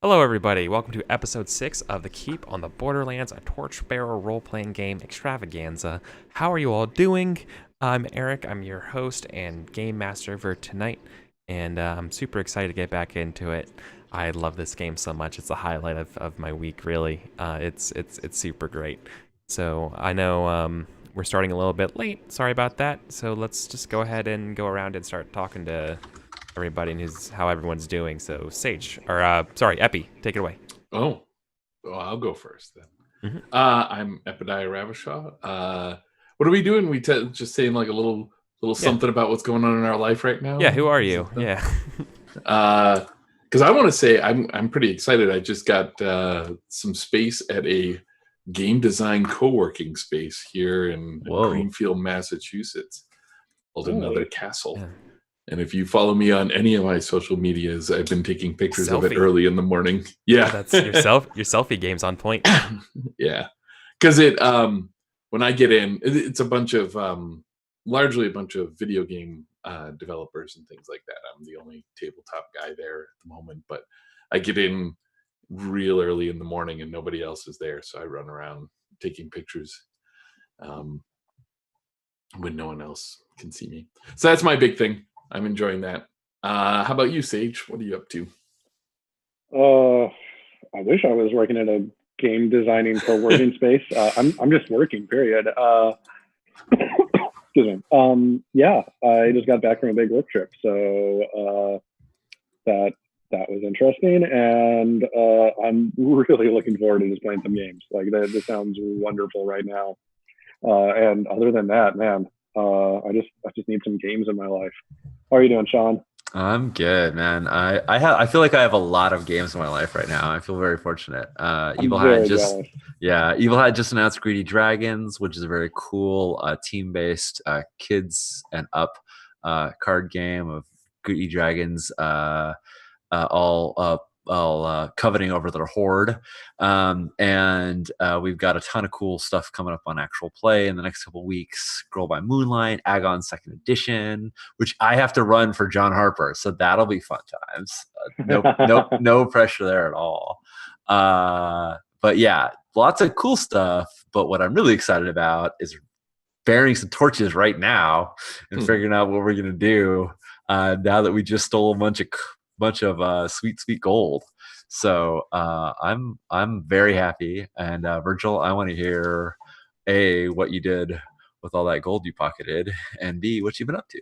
Hello, everybody. Welcome to episode 6 of the Keep on the Borderlands, a Torchbearer role-playing game extravaganza. How are you all doing? I'm Eric. I'm your host and game master for tonight, and I'm super excited to get back into it. I love this game so much. It's the highlight of my week, really. It's super great. So I know we're starting a little bit late. Sorry about that. So let's just go ahead and go around and start talking to everybody and how everyone's doing. So Sage, or sorry, Epi, take it away. Oh, well, I'll go first then. Mm-hmm. I'm Epediah Ravishaw. What are we doing? Just saying like a little something about what's going on in our life right now. Yeah, who are you? Yeah. Because I want to say I'm pretty excited. I just got some space at a game design co-working space here in Greenfield, Massachusetts, called Another Castle. Yeah. And if you follow me on any of my social medias, I've been taking pictures of it early in the morning. Yeah, that's your selfie game's on point. Yeah, because when I get in, it's a bunch of largely a bunch of video game developers and things like that. I'm the only tabletop guy there at the moment, but I get in real early in the morning and nobody else is there, so I run around taking pictures when no one else can see me. So that's my big thing. I'm enjoying that. How about you, Sage? What are you up to? I wish I was working at a game designing co-working space. I'm just working, period. Excuse me. Yeah, I just got back from a big work trip, so that was interesting, and I'm really looking forward to just playing some games. Like this sounds wonderful right now. And other than that, man, I just need some games in my life. How are you doing, Sean? I'm good, man. I feel like I have a lot of games in my life right now. I feel very fortunate. Evil had just announced Greedy Dragons, which is a very cool team-based kids and up card game of Greedy Dragons, all coveting over their hoard. And we've got a ton of cool stuff coming up on actual play in the next couple of weeks. Girl by Moonlight, Agon 2nd Edition, which I have to run for John Harper, so that'll be fun times. No pressure there at all. But yeah, lots of cool stuff. But what I'm really excited about is burying some torches right now and figuring out what we're gonna do now that we just stole a bunch of sweet gold. So I'm very happy. And Virgil, I want to hear A, what you did with all that gold you pocketed, and B, what you've been up to.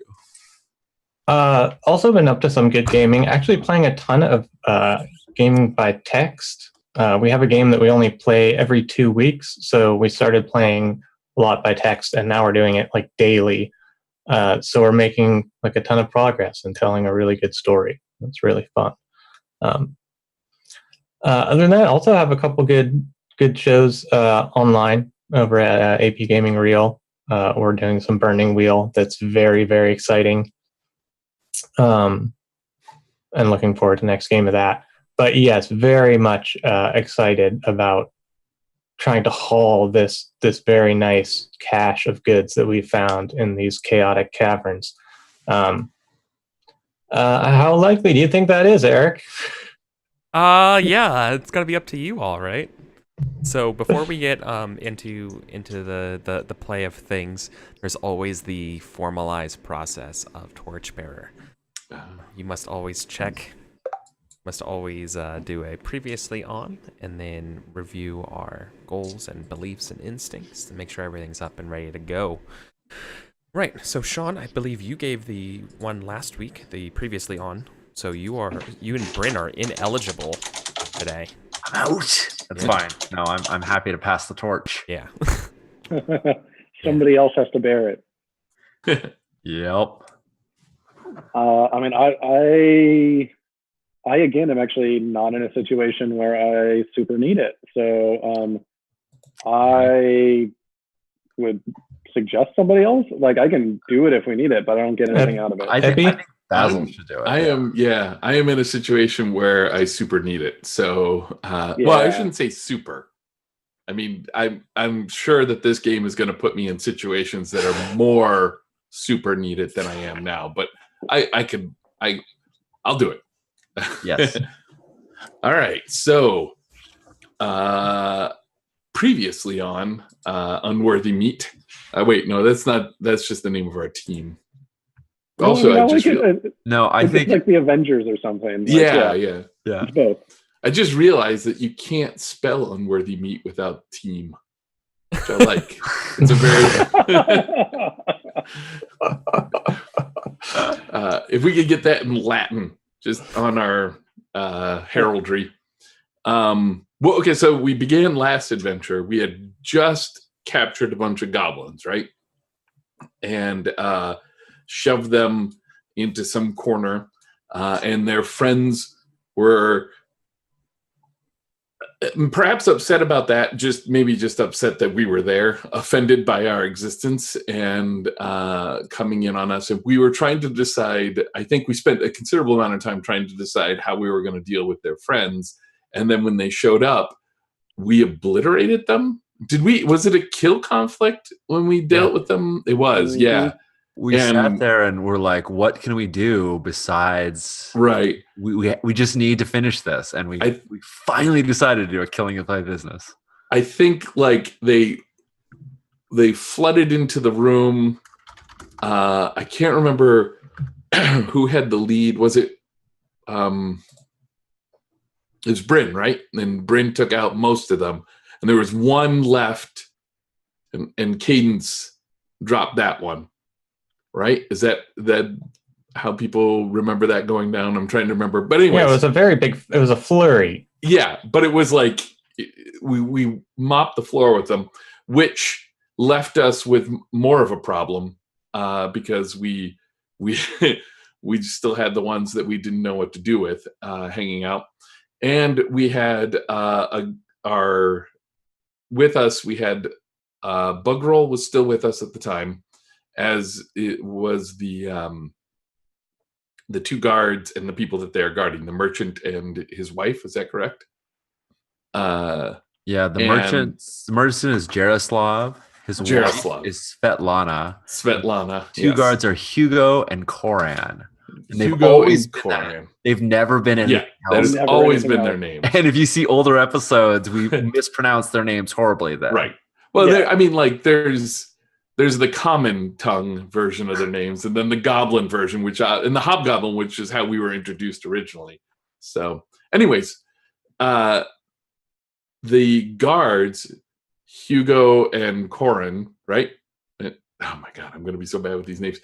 Also been up to some good gaming. Actually playing a ton of gaming by text. We have a game that we only play every 2 weeks, so we started playing a lot by text, and now we're doing it like daily. So we're making like a ton of progress and telling a really good story. It's really fun. Other than that, I also have a couple good shows online over at AP Gaming Reel. We're doing some Burning Wheel that's very, very exciting. And looking forward to the next game of that. But yes, very much excited about trying to haul this very nice cache of goods that we found in these chaotic caverns. How likely do you think that is, Eric? Yeah, it's gotta be up to you all, right? So before we get into the play of things, there's always the formalized process of Torchbearer. You must always do a previously on, and then review our goals and beliefs and instincts to make sure everything's up and ready to go. Right, so Sean, I believe you gave the one last week, the previously on. So you and Bryn are ineligible today. I'm out. That's fine. No, I'm happy to pass the torch. Yeah. Somebody else has to bear it. Yep. I mean, I again am actually not in a situation where I super need it. So I would suggest somebody else. Like, I can do it if we need it, but I don't get anything out of it. I think Basil should do it. I am in a situation where I super need it. So well, I shouldn't say super. I mean, I'm sure that this game is going to put me in situations that are more super needed than I am now, but I'll do it. Yes. All right. So, previously on Unworthy Meat. Wait, no, that's not. That's just the name of our team. Also, I just I think it's like the Avengers or something. Like, yeah. It's both. I just realized that you can't spell Unworthy Meat without team, which I like. It's a very. If we could get that in Latin, just on our heraldry. Well, okay, so we began last adventure. We had just captured a bunch of goblins, right? And shoved them into some corner, and their friends were perhaps upset about that, maybe just upset that we were there, offended by our existence and coming in on us. And we were trying to decide, I think we spent a considerable amount of time trying to decide how we were going to deal with their friends. And then when they showed up, we obliterated them. Was it a kill conflict when we dealt with them? It was, yeah. We sat there and we're like, what can we do besides we just need to finish this, and we finally decided to do a killing of by business. I think like they flooded into the room. I can't remember who had the lead. Was it was Bryn, right? And Bryn took out most of them, and there was one left, and Cadence dropped that one. Right? Is that how people remember that going down? I'm trying to remember. But anyway, it was a flurry. Yeah, but it was like we mopped the floor with them, which left us with more of a problem because we still had the ones that we didn't know what to do with hanging out. And we had with us, we had Bugroll was still with us at the time, as it was the two guards and the people that they're guarding, the merchant and his wife. Is that correct? The merchant is Jaroslav. His wife is Svetlana. Two guards are Hugo and Koran. And they've never been anything else. That has always been their name. And if you see older episodes, we mispronounce their names horribly then. Right. Well, I mean, like there's the common tongue version of their names, and then the goblin version, and the hobgoblin, which is how we were introduced originally. So, anyways, the guards, Hugo and Corin, right? Oh my God, I'm going to be so bad with these names.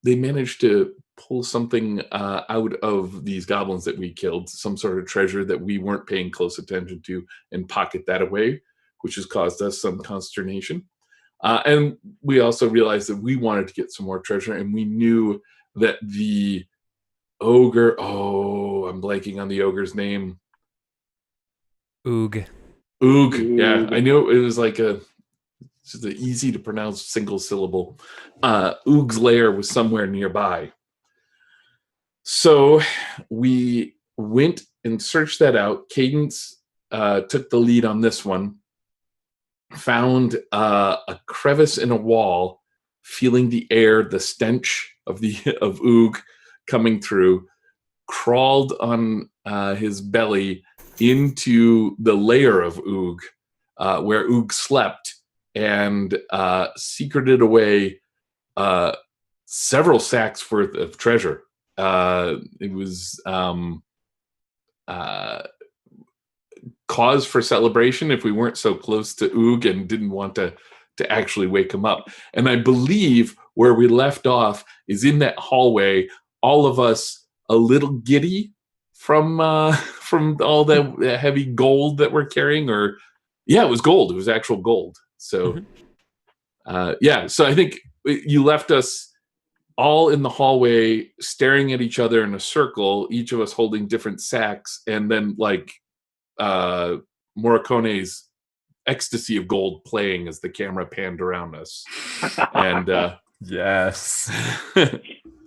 They managed to pull something out of these goblins that we killed, some sort of treasure that we weren't paying close attention to, and pocket that away, which has caused us some consternation. And we also realized that we wanted to get some more treasure, and we knew that the ogre, I'm blanking on the ogre's name. Oog. Yeah, I knew it was like just an easy to pronounce single syllable. Oog's lair was somewhere nearby. So we went and searched that out. Cadence took the lead on this one. Found a crevice in a wall, feeling the air, the stench of Oog coming through, crawled on his belly into the lair of Oog, where Oog slept, and secreted away several sacks worth of treasure. It was cause for celebration if we weren't so close to Oog and didn't want to actually wake him up. And I believe where we left off is in that hallway, all of us a little giddy from all the heavy gold that we're carrying. Or it was gold. It was actual gold. So so I think you left us all in the hallway staring at each other in a circle, each of us holding different sacks, and then like Morricone's Ecstasy of Gold playing as the camera panned around us. And yes.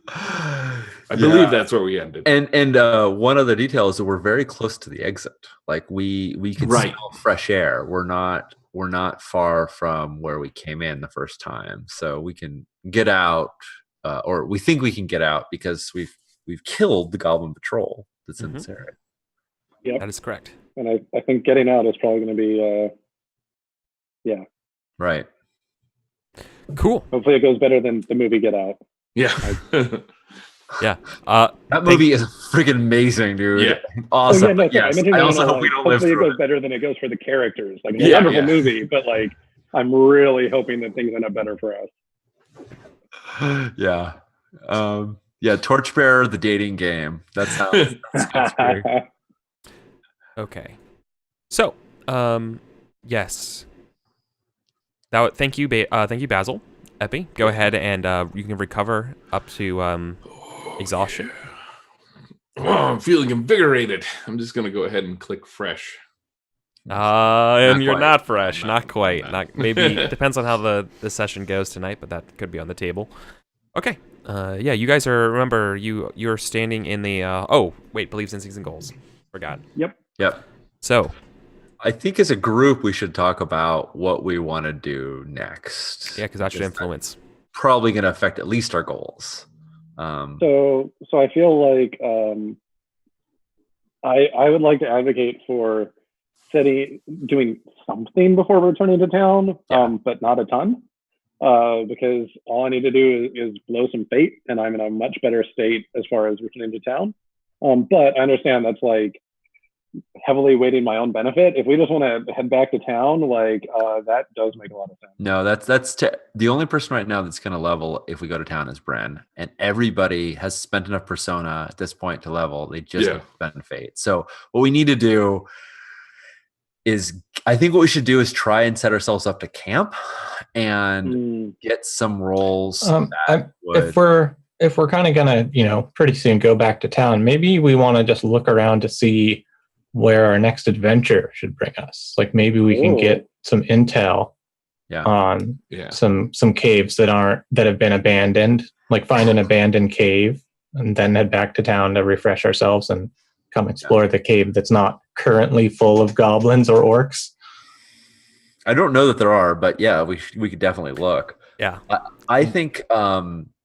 I believe that's where we ended. And one other detail is that we're very close to the exit. Like we can smell fresh air. We're not far from where we came in the first time, so we can get out, or we think we can get out because we've killed the goblin patrol that's in this area. Yep. That is correct. And I think getting out is probably going to be, Right. Cool. hopefully it goes better than the movie Get Out. Yeah. Yeah. That movie is freaking amazing, dude. Yeah. Awesome. Oh, yeah, no, But sorry. I yes, mentioned I that also in a, hope we don't live hopefully it through goes better than it goes for the characters. Like, it's Yeah, a wonderful yeah. movie, but like, I'm really hoping that things end up better for us. Yeah. Yeah, Torchbearer, the dating game. That sounds scary. Okay. So, yes. Thank you, Basil. Epi, go ahead and you can recover up to exhaustion. Oh, I'm feeling invigorated. I'm just gonna go ahead and click fresh. And you're quite. not fresh, No, not quite. no. Not maybe. It depends on how the session goes tonight, but that could be on the table. Okay. Yeah, you guys are. Remember, you're standing in the. Oh, wait, beliefs, instincts, and goals. Forgot. Yep. So, I think as a group, we should talk about what we want to do next. yeah, because that should Because influence. probably going to affect at least our goals. So I feel like I would like to advocate for doing something before returning to town, but not a ton, because all I need to do is blow some fate, and I'm in a much better state as far as returning to town. But I understand that's like heavily weighting my own benefit. If we just want to head back to town, like that does make a lot of sense. No, the only person right now that's going to level if we go to town is Bren, and everybody has spent enough persona at this point to level. They just need to spend fate. So what we need to do is, I think what we should do is try and set ourselves up to camp and get some rolls. If we're kind of gonna, pretty soon go back to town, maybe we want to just look around to see where our next adventure should bring us. Like maybe we can get some intel on some caves that have been abandoned. Like find an abandoned cave and then head back to town to refresh ourselves and come explore the cave that's not currently full of goblins or orcs. I don't know that there are, but yeah, we could definitely look. Yeah. I think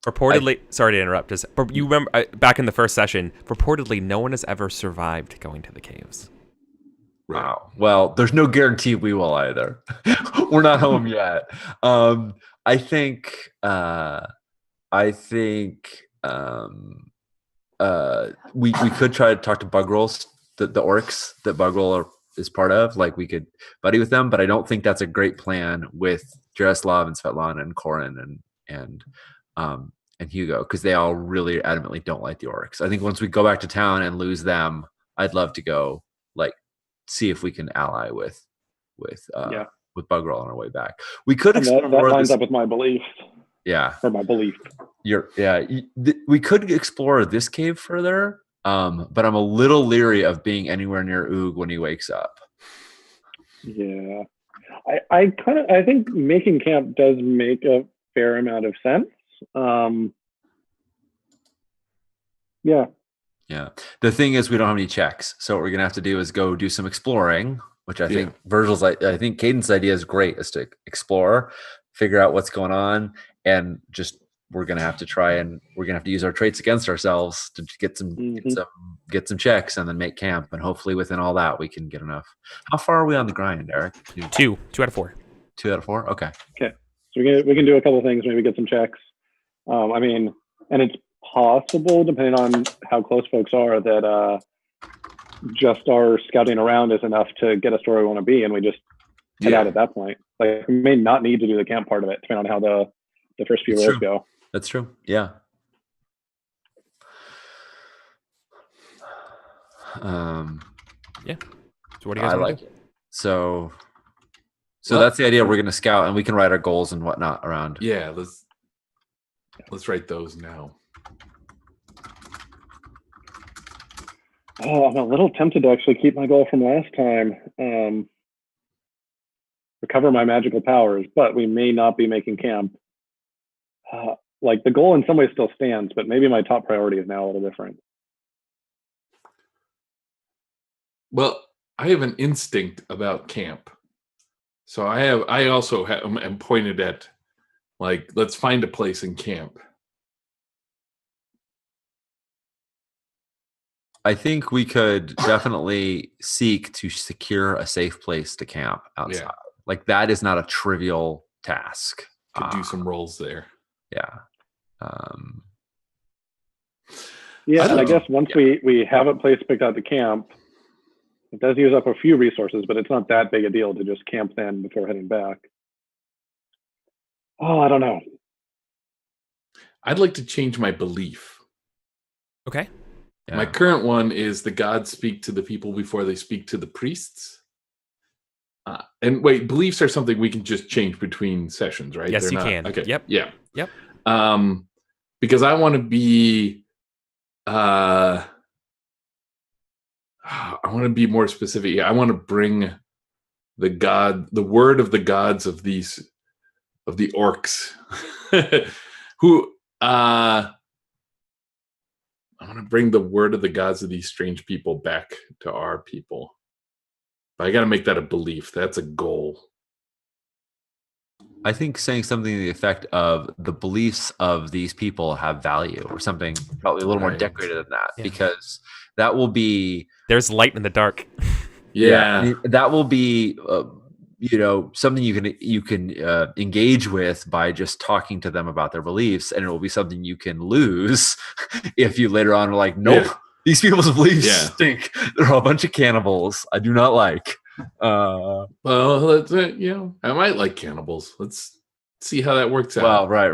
Reportedly, sorry to interrupt. You remember back in the first session, reportedly no one has ever survived going to the caves. Wow. Well, there's no guarantee we will either. We're not home yet. I think we could try to talk to Bugrolls, the orcs that Bugroll is part of. Like we could buddy with them, but I don't think that's a great plan with Jaroslav and Svetlana and Korin and Hugo, because they all really adamantly don't like the orcs. I think once we go back to town and lose them, I'd love to go see if we can ally with Bugroll on our way back. We could explore that lines up with my belief. Yeah, or my belief. We could explore this cave further, but I'm a little leery of being anywhere near Oog when he wakes up. Yeah, I think making camp does make a fair amount of sense. Yeah. The thing is, we don't have any checks, so what we're gonna have to do is go do some exploring, which I think I think Caden's idea is great, is to explore, figure out what's going on, and just we're gonna have to use our traits against ourselves to get some checks and then make camp, and hopefully within all that we can get enough. How far are we on the grind, Eric? 2 out of 4. 2 out of 4. Okay. So we can do a couple of things, maybe get some checks. And it's possible, depending on how close folks are, that just our scouting around is enough to get us to where we want to be, and we just head out at that point. Like we may not need to do the camp part of it, depending on how the first few rolls go. That's true. Yeah. Yeah. So what do you guys want to do? It. So that's the idea. We're going to scout, and we can write our goals and whatnot around. Yeah, let's write those now. Oh, I'm a little tempted to actually keep my goal from last time. Recover my magical powers, but we may not be making camp. Like the goal in some ways still stands, but maybe my top priority is now a little different. Well, I have an instinct about camp. So I also am pointed at, like, let's find a place in camp. I think we could definitely seek to secure a safe place to camp outside. Yeah. Like that is not a trivial task. Could do some roles there. Yeah. Yeah, and I guess once we have a place picked out to camp, it does use up a few resources, but it's not that big a deal to just camp then before heading back. Oh, I don't know. I'd like to change my belief. Okay. Yeah. My current one is the gods speak to the people before they speak to the priests. And wait, beliefs are something we can just change between sessions, right? Yes, you can. Okay. Yep. Yeah. Yep. Because I want to be, I want to be more specific. I want to bring the word of the gods of the orcs, who, I want to bring the word of the gods of these strange people back to our people. But I got to make that a belief. That's a goal. I think saying something to the effect of the beliefs of these people have value or something probably a little more decorated than that, because that will be... There's light in the dark. Yeah. That will be... something you can engage with by just talking to them about their beliefs, and it will be something you can lose if you later on are like, nope, these people's beliefs stink. They're all a bunch of cannibals. I do not like. Well, I might like cannibals. Let's see how that works out. Well, right.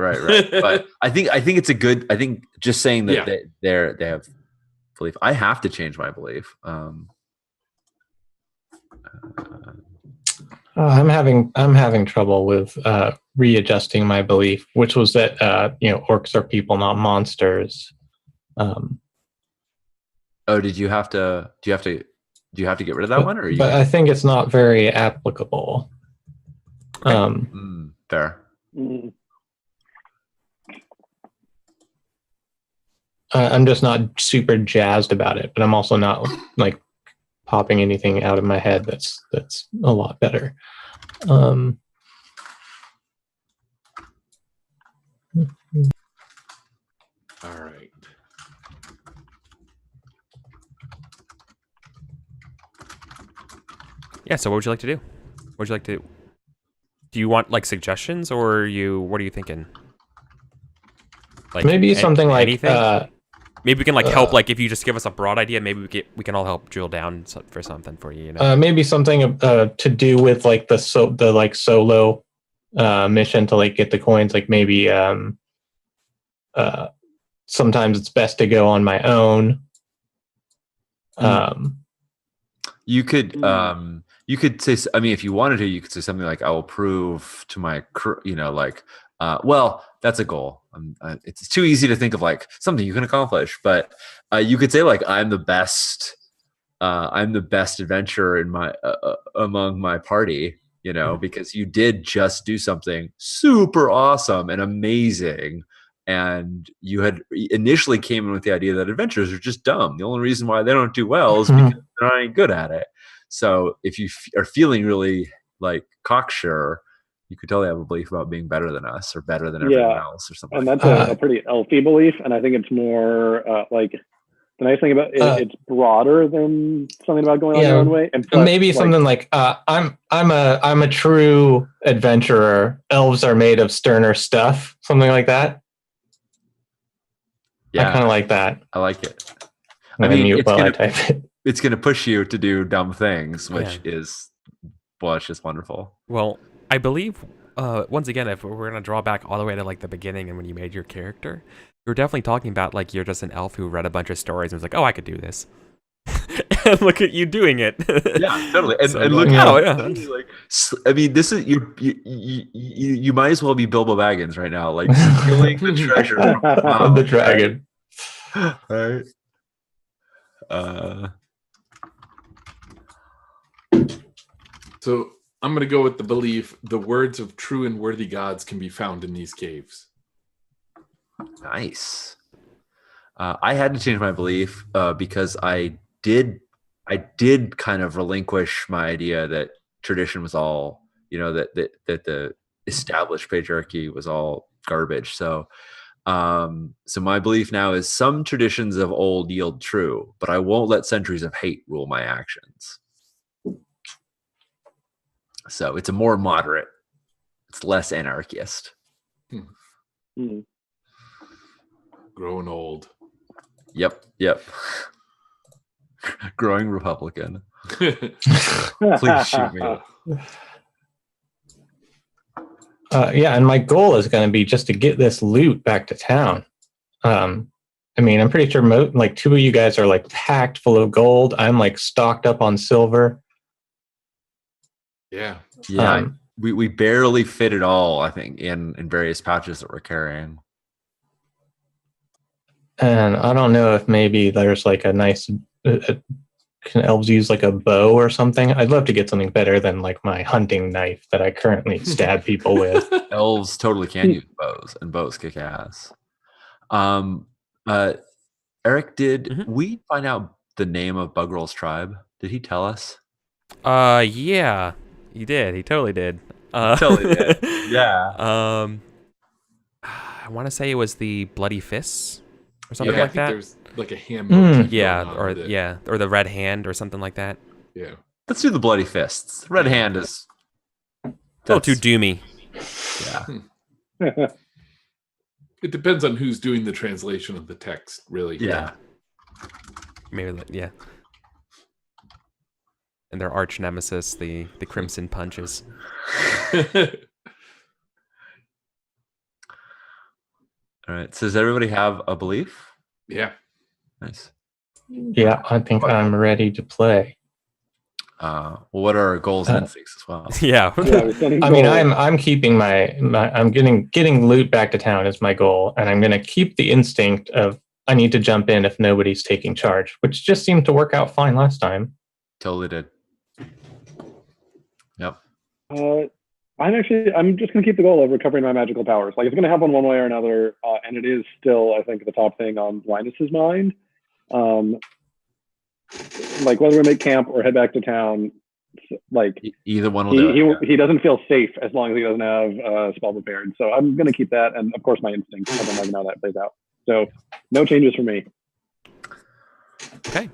But I think it's a good. I think just saying that they have belief. I have to change my belief. I'm having trouble with readjusting my belief, which was that orcs are people, not monsters. Did you have to? Do you have to get rid of that one, or? But I think it's not very applicable. Fair. I'm just not super jazzed about it, but I'm also not like popping anything out of my head that's a lot better. All right. Yeah, so what would you like to do? What would you like to do? Do you want like suggestions, or what are you thinking? Like maybe something like anything? Maybe we can like help. Like if you just give us a broad idea, maybe we can all help drill down for something for you. Maybe something to do with like the solo mission to like get the coins. Like maybe sometimes it's best to go on my own. You could say. I mean, if you wanted to, you could say something like, "I will prove to my crew." Well, that's a goal. It's too easy to think of like something you can accomplish, but you could say like, I'm the best adventurer in my among my party, because you did just do something super awesome and amazing, and you had initially came in with the idea that adventurers are just dumb. The only reason why they don't do well is because they're not any good at it. So if you are feeling really like cocksure, you could totally have a belief about being better than us or better than everyone else or something. And that's a pretty elfy belief. And I think it's more like the nice thing about it, it's broader than something about going on your own way. And plus, maybe something like I'm a true adventurer. Elves are made of sterner stuff. Something like that. Yeah, I kind of like that. I like it. I mean, I type it. It's going to push you to do dumb things, which is, it's just wonderful. Well, I believe, once again, if we're going to draw back all the way to like the beginning and when you made your character, you're definitely talking about like you're just an elf who read a bunch of stories and was like, oh, I could do this. And look at you doing it. Yeah, totally. And look how, like, I mean, this is you might as well be Bilbo Baggins right now, like stealing the treasure of the dragon. Right. So I'm going to go with the belief the words of true and worthy gods can be found in these caves. Nice. I had to change my belief because I did kind of relinquish my idea that tradition was all, that the established patriarchy was all garbage. So So my belief now is some traditions of old yield true, but I won't let centuries of hate rule my actions. So it's a more moderate, it's less anarchist. Growing old. Yep. Growing Republican. Please shoot me. Yeah, and my goal is going to be just to get this loot back to town. I mean, I'm pretty sure like two of you guys are like packed full of gold. I'm like stocked up on silver. Yeah. We barely fit it all, I think, in various pouches that we're carrying. And I don't know if maybe there's like a nice, can elves use like a bow or something? I'd love to get something better than like my hunting knife that I currently stab people with. Elves totally can use bows, and bows kick ass. Eric, did we find out the name of Bugrol's tribe? Did he tell us? Yeah, he did. He totally did. Totally did. Yeah. I want to say it was the Bloody Fists or something I like think that. there's like a hand motif going on or the Red Hand or something like that. Yeah. Let's do the Bloody Fists. Red Hand is a little too doomy. Yeah. It depends on who's doing the translation of the text, really. Yeah. Maybe, yeah. And their arch nemesis, the Crimson Punches. All right. So does everybody have a belief? Yeah. Nice. Yeah, I think I'm ready to play. Well, what are our goals and instincts as well? Yeah. I mean, I'm keeping I'm getting loot back to town is my goal, and I'm going to keep the instinct of I need to jump in if nobody's taking charge, which just seemed to work out fine last time. Totally did. Yep. I'm just going to keep the goal of recovering my magical powers. Like, it's going to happen one way or another, and it is still, I think, the top thing on Linus's mind. Like, whether we make camp or head back to town, like either one will do it. He doesn't feel safe as long as he doesn't have a spell prepared. So I'm going to keep that, and of course my instinct. I don't know how that plays out. So no changes for me. Okay.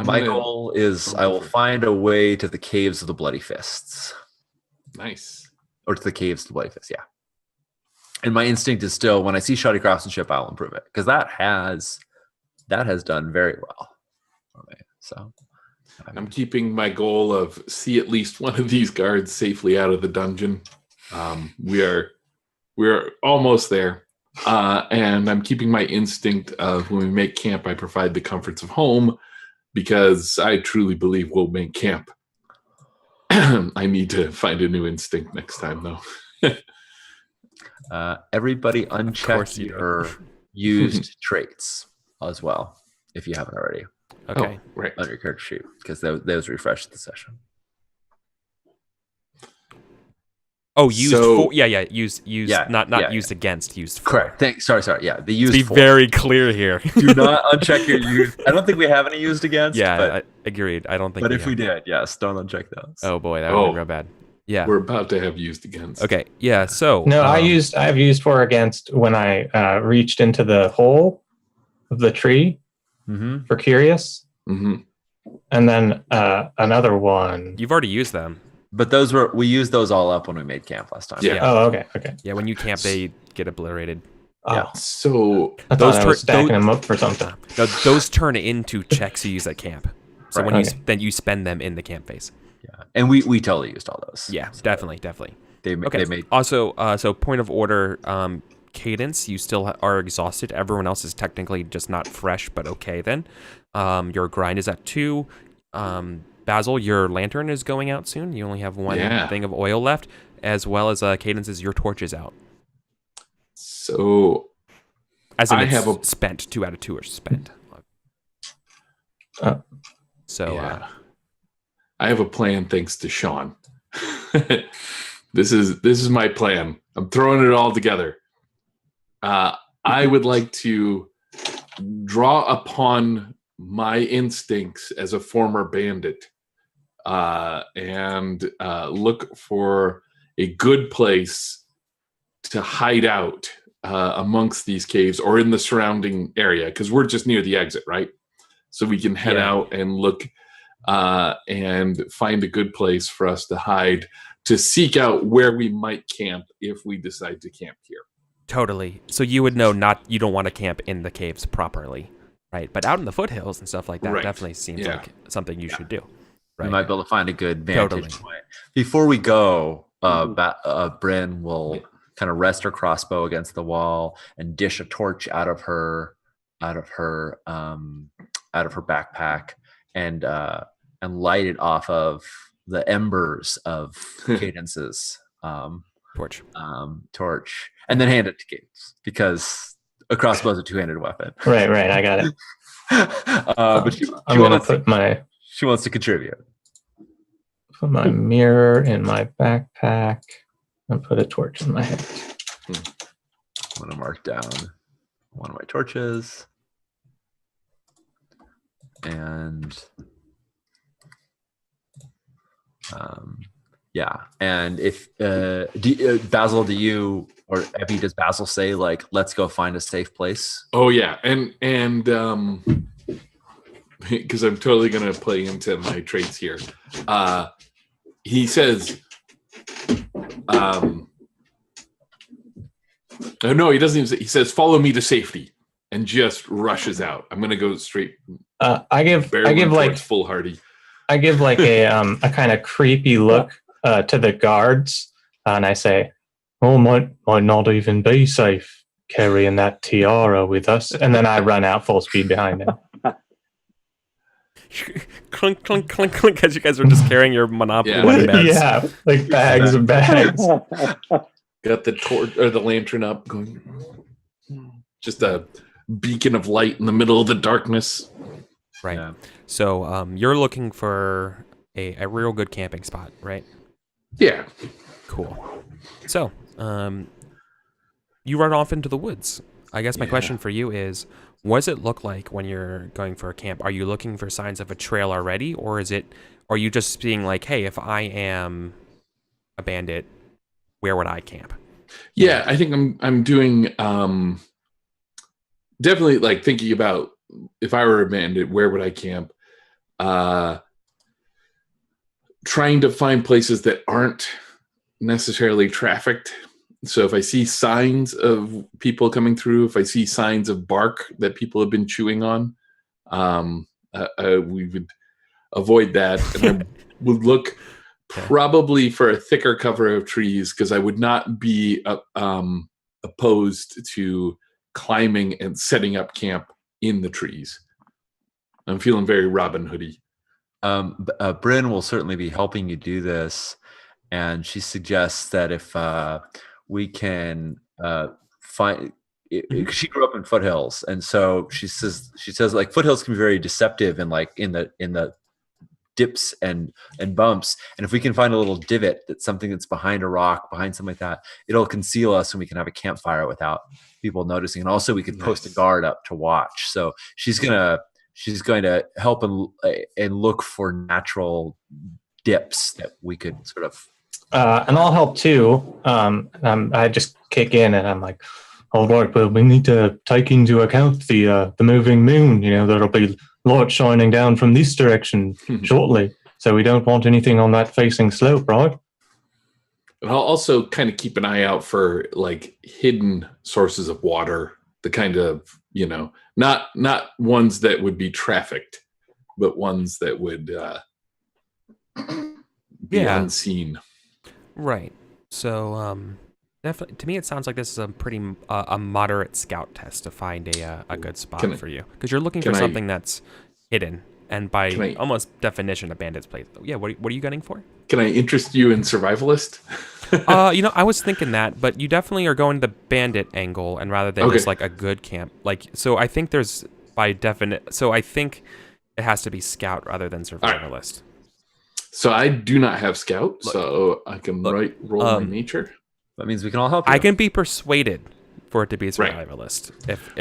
My goal is I will find a way to the caves of the Bloody Fists. Nice. Or to the caves of the Bloody Fists, yeah. And my instinct is still, when I see shoddy craftsmanship, I'll improve it. Because that has done very well for me. So I'm keeping my goal of see at least one of these guards safely out of the dungeon. We're almost there. And I'm keeping my instinct of when we make camp, I provide the comforts of home, because I truly believe we'll make camp. I need to find a new instinct next time, though. Everybody uncheck your used traits as well, if you haven't already. Okay. Right. On your character sheet, because those refreshed the session. Oh, used for, used, yeah, not used against, used for. Correct. Sorry. Yeah, the used. Be for. very clear here. Do not uncheck your used. I don't think we have any used against. Yeah, but, I agreed. I don't think. But if we did, yes, don't uncheck those. Oh boy, that would be real bad. Yeah, we're about to have used against. Okay, yeah. So no, I have used for against when I reached into the hole of the tree for curious, and then another one. You've already used them. But we used those all up when we made camp last time. Yeah. Oh, okay. Yeah, when you camp, they get obliterated. Yeah. So I thought I was stacking them up for something. No, those turn into checks you use at camp. So Right. when then you spend them in the camp phase. Yeah, and we totally used all those. Yeah, so definitely. They made also. So point of order. Cadence, you still are exhausted. Everyone else is technically just not fresh, but okay then. Your grind is at 2. Basil, your lantern is going out soon. You only have one thing of oil left, as well as Cadence's your torch is out. So, as in I have spent. 2 out of 2 are spent. I have a plan. Thanks to Sean. This is my plan. I'm throwing it all together. I would like to draw upon my instincts as a former bandit and look for a good place to hide out amongst these caves or in the surrounding area, because we're just near the exit, right? So we can head out and look and find a good place for us to hide, to seek out where we might camp if we decide to camp here. Totally. So you would know you don't want to camp in the caves properly, right? But out in the foothills and stuff like that definitely seems like something you should do. Right? We might be able to find a good vantage point. Before we go, Bryn will kind of rest her crossbow against the wall and dish a torch out of her backpack and light it off of the embers of Cadence's torch, and then hand it to Cadence, because a crossbow is a two-handed weapon. Right. I got it. But she wants to contribute. Put my mirror in my backpack and put a torch in my head. I'm going to mark down one of my torches. And and if Basil, do you or Evie, does Basil say like, let's go find a safe place? Oh yeah, and because I'm totally gonna play into my traits here. He says, no, he doesn't even say. He says, "Follow me to safety," and just rushes out. I'm gonna go straight. I give like foolhardy. I give like a kind of creepy look to the guards, and I say, "Oh, might not even be safe carrying that tiara with us." And then I run out full speed behind him. Clunk, clunk, clunk, clunk, as you guys are just carrying your Monopoly money bags. Yeah, like bags and bags. Got the torch or the lantern up, going. Just a beacon of light in the middle of the darkness. Right. Yeah. So you're looking for a real good camping spot, right? Yeah. Cool. So you run off into the woods. I guess my question for you is, what does it look like when you're going for a camp? Are you looking for signs of a trail already, or are you just being like, hey, if I am a bandit, where would I camp? Yeah, I think I'm doing definitely like thinking about, if I were a bandit, where would I camp? Trying to find places that aren't necessarily trafficked. So if I see signs of people coming through, if I see signs of bark that people have been chewing on, we would avoid that. And I would look probably for a thicker cover of trees, because I would not be opposed to climbing and setting up camp in the trees. I'm feeling very Robin Hoody. Bryn will certainly be helping you do this, and she suggests that if we can find, she grew up in foothills, and so she says like foothills can be very deceptive and like in the dips and bumps, and if we can find a little divot, that's something that's behind a rock, behind something like that, it'll conceal us and we can have a campfire without people noticing. And also we could post a guard up to watch. So she's going to help and look for natural dips that we could sort of and I'll help too. I just kick in and I'm like, all right, but we need to take into account the moving moon. There'll be light shining down from this direction shortly, so we don't want anything on that facing slope, right? And I'll also kind of keep an eye out for like hidden sources of water, the kind of, not ones that would be trafficked, but ones that would be unseen. Right. So definitely, to me, it sounds like this is a pretty a moderate scout test to find a good spot for you, because you're looking for something that's hidden, and by almost definition, a bandit's place. Yeah. What are you gunning for? Can I interest you in survivalist? I was thinking that, but you definitely are going the bandit angle, and rather than just like a good camp, so I think there's so I think it has to be scout rather than survivalist. Right. So I do not have scout, so I can roll my nature. That means we can all help you. I can be persuaded for it to be survivalist.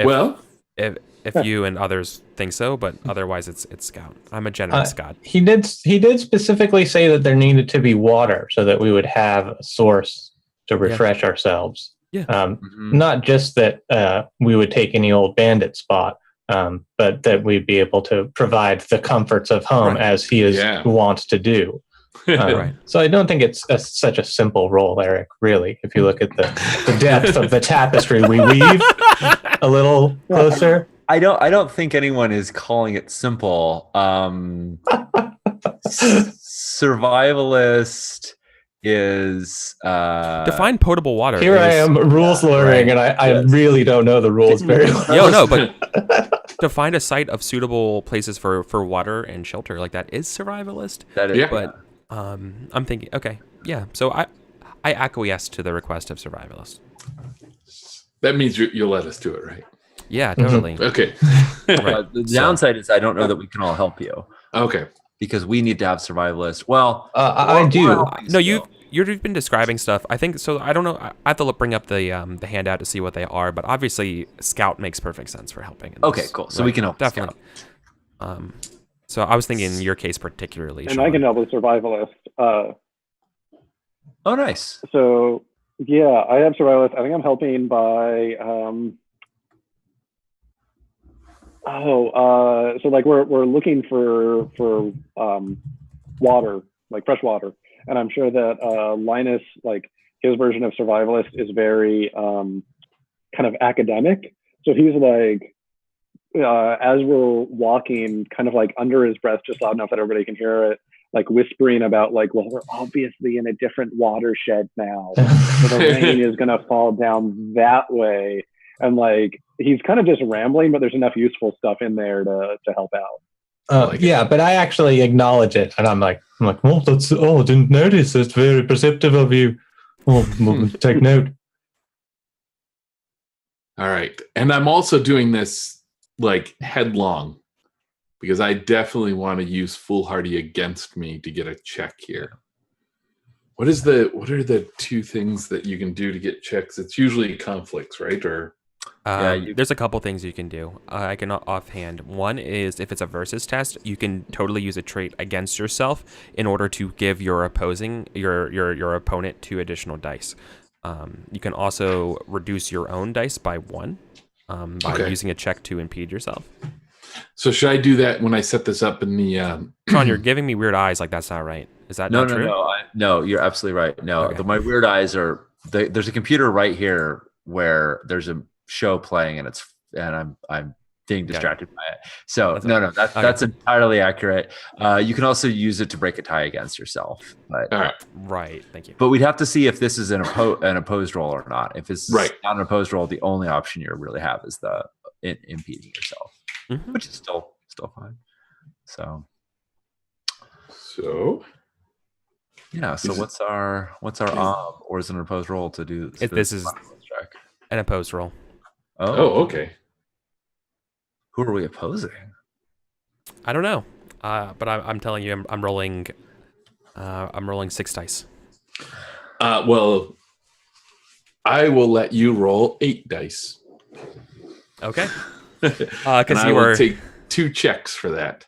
Right. If you and others think so, but otherwise it's scout. I'm a generous god. He did specifically say that there needed to be water so that we would have a source to refresh ourselves. Yeah. Not just that we would take any old bandit spot, but that we'd be able to provide the comforts of home as he is wont to do. Right. So I don't think it's such a simple role, Eric, really. If you look at the depth of the tapestry we weave a little closer. I don't think anyone is calling it simple. Survivalist is define potable water. Here I am rules lawyering, and I really don't know the rules very well. No, but to find a site of suitable places for water and shelter, like that is survivalist. That is, but I'm thinking, okay, yeah. So I acquiesce to the request of survivalist. That means you'll let us do it, right? Yeah, totally. Okay. Right. The downside is I don't know that we can all help you. Okay. Because we need to have survivalists. Well, I do. No, you've been describing stuff. I think so. I don't know. I have to bring up the handout to see what they are. But obviously, Scout makes perfect sense for helping. Okay, cool. So we can help definitely. So I was thinking in your case particularly. And Sean. I can help with survivalist. Oh, nice. So yeah, I have survivalist. I think I'm helping by. So like we're looking for water, like fresh water, and I'm sure that Linus, like his version of survivalist, is very kind of academic. So he's like, as we're walking, kind of like under his breath, just loud enough that everybody can hear it, like whispering about like, well, we're obviously in a different watershed now, so the rain is gonna fall down that way. And like he's kind of just rambling, but there's enough useful stuff in there to help out. Yeah, but I actually acknowledge it, and I'm like, well, didn't notice. That's very perceptive of you. We'll take note. All right, and I'm also doing this like headlong because I definitely want to use foolhardy against me to get a check here. What are the two things that you can do to get checks? It's usually conflicts, right? Or there's a couple things you can do. I can offhand. One is if it's a versus test, you can totally use a trait against yourself in order to give your opponent 2 additional dice. You can also reduce your own dice by 1 by using a check to impede yourself. So should I do that when I set this up in the? Sean, you're giving me weird eyes. Like that's not right. Is that not true? No, you're absolutely right. No, Okay. My weird eyes are. There's a computer right here where there's a show playing, and I'm being distracted by it. So that's entirely accurate. You can also use it to break a tie against yourself. But, all right. Right. Thank you. But we'd have to see if this is an opposed roll or not. If it's not an opposed roll, the only option you really have is the impeding yourself, which is still fine. So yeah. So what's our or is it an opposed roll to do this? This is check. An opposed roll. Oh, okay. Who are we opposing? I don't know, but I'm telling you, I'm rolling 6 dice. Well, I will let you roll 8 dice. Okay. Because you will take 2 checks for that.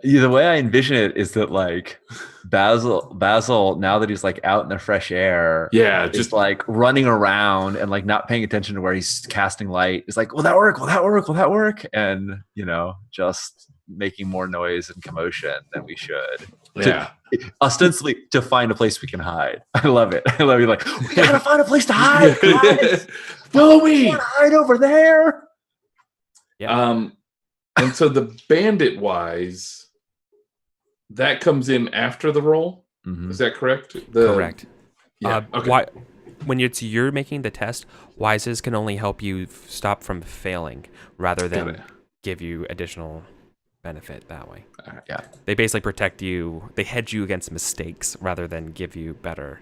Yeah, the way I envision it is that like Basil, now that he's like out in the fresh air, just like running around and like not paying attention to where he's casting light. It's like, will that work? Will that work? Will that work? And just making more noise and commotion than we should. Yeah. Ostensibly to find a place we can hide. I love it. I love you. Like, we gotta find a place to hide. Guys. Follow me. Hide over there. Yeah. And so the bandit wise. That comes in after the roll. Is that correct? Correct. Yeah. Okay. Why, when you're making the test, wises can only help you stop from failing rather than give you additional benefit that way. Yeah. They basically protect you. They hedge you against mistakes rather than give you better.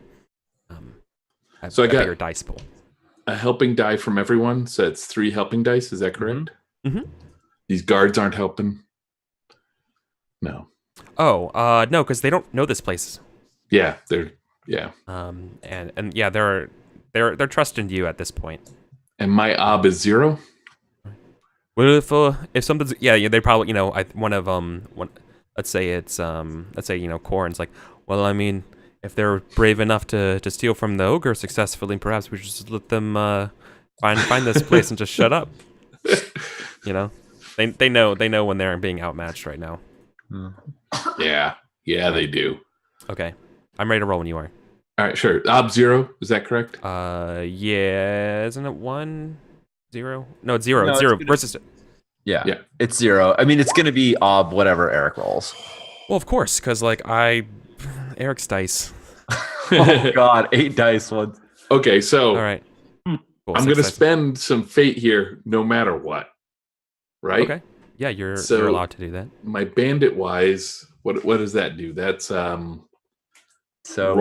So I got bigger dice pool. A helping die from everyone. So it's 3 helping dice. Is that correct? Mm-hmm. These guards aren't helping. No. Oh, no, because they don't know this place. Yeah, they're trusting you at this point. And my ob is 0. Well, if something's they probably let's say Corin's like, well, I mean, if they're brave enough to steal from the ogre successfully, perhaps we should just let them find this place and just shut up. You know, they know when they're being outmatched right now. Yeah, they do. Okay, I'm ready to roll when you are. All right, sure. Ob 0, is that correct? Yeah, isn't it 1, 0? No, it's 0. No, It's 0 it's versus. Yeah. It's 0. I mean, it's going to be ob whatever Eric rolls. Well, of course, because Eric's dice. Oh God, 8 dice once. Okay, so All right. Cool, I'm going to spend some fate here, no matter what. Right? Okay. Yeah, you're So- allowed to do that. My bandit wise, what does that do? That's So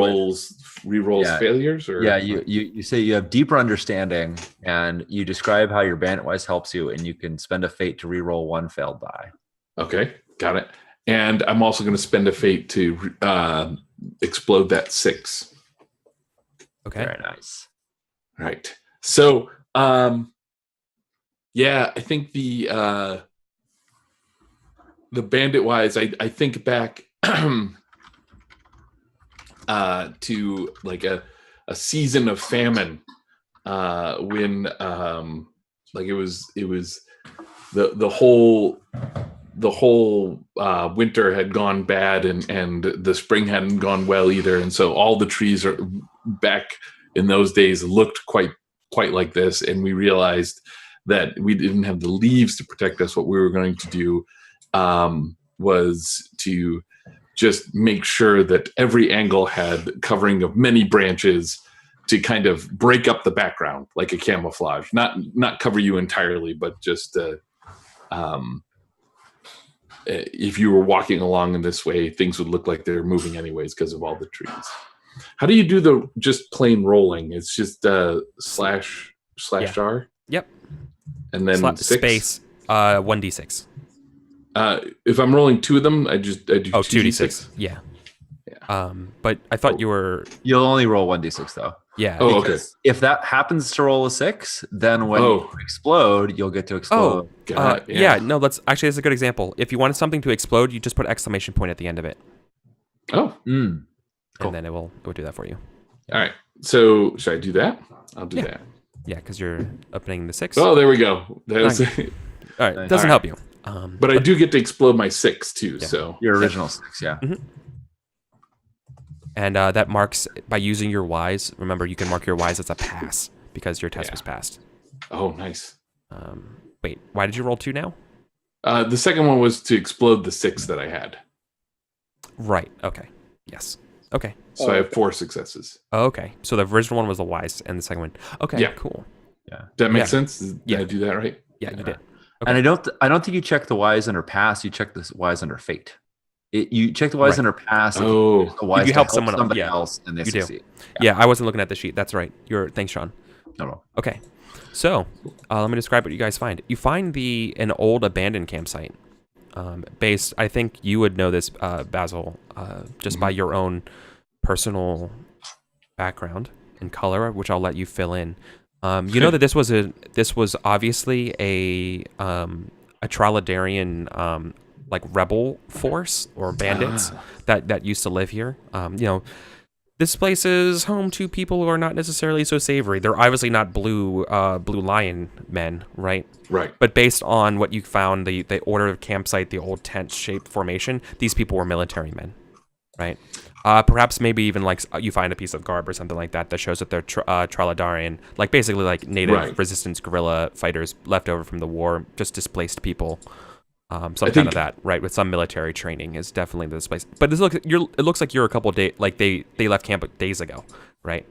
re-rolls Yeah. failures, or yeah, you say you have deeper understanding, and you describe how your bandit wise helps you, and you can spend a fate to reroll 1 failed die. Okay, got it. And I'm also going to spend a fate to explode that 6. Okay. Very nice. Right. So, yeah, I think the bandit wise, I think back to like a season of famine when like it was the whole winter had gone bad, and the spring hadn't gone well either, and so all the trees are back in those days looked quite like this, and we realized that we didn't have the leaves to protect us. What we were going to do was to just make sure that every angle had covering of many branches to kind of break up the background like a camouflage, not cover you entirely, but just if you were walking along in this way, things would look like they're moving anyways because of all the trees. How do you do the just plain rolling? It's just slash R? Yep. And then 6? Space 1d6. If I'm rolling 2 of them, I do 2d6. Yeah. But I thought you were. You'll only roll 1d6 though. Yeah. Oh, okay. Because if that happens to roll a 6, then when you explode, you'll get to explode. God, yeah. No, that's a good example. If you wanted something to explode, you just put exclamation point at the end of it. Oh. Cool. And then it will do that for you. All right. So should I do that? I'll do that. Yeah, because you're opening the 6. Oh, there we go. That's All right. Nice. Doesn't help you. but I do get to explode my 6 too. Yeah. So Your original 6, yeah. Mm-hmm. And that marks, by using your Ys, remember you can mark your Ys as a pass because your test was passed. Oh, nice. Wait, why did you roll 2 now? The second one was to explode the 6 that I had. Right. Okay. Yes. Okay. So I have 4 successes. Okay. So the original one was the Ys, and the second one. Okay. Yeah. Cool. Yeah. Does that make sense? Did I do that right? Yeah, you did. And I don't think you check the Ys under pass. You check the Ys under fate. You check the Ys under pass. Oh, the Ys you to help somebody else, and they you do. succeed. Yeah, I wasn't looking at the sheet. That's right. Thanks, Sean. No. Okay. So let me describe what you guys find. You find an old abandoned campsite. Based, I think you would know this, Basil, just by your own personal background and color, which I'll let you fill in. You know that this was obviously a Trilidarian like rebel force or bandits that used to live here. This place is home to people who are not necessarily so savory. They're obviously not blue lion men, right? Right. But based on what you found, the order of campsite, the old tent-shaped formation, these people were military men, right? Perhaps maybe even like you find a piece of garb or something like that that shows that they're Trilidarian, like basically like native resistance guerrilla fighters left over from the war, just displaced people. Some kind of that, right? With some military training is definitely this place. But it looks like you're a couple days, like they left camp days ago, right?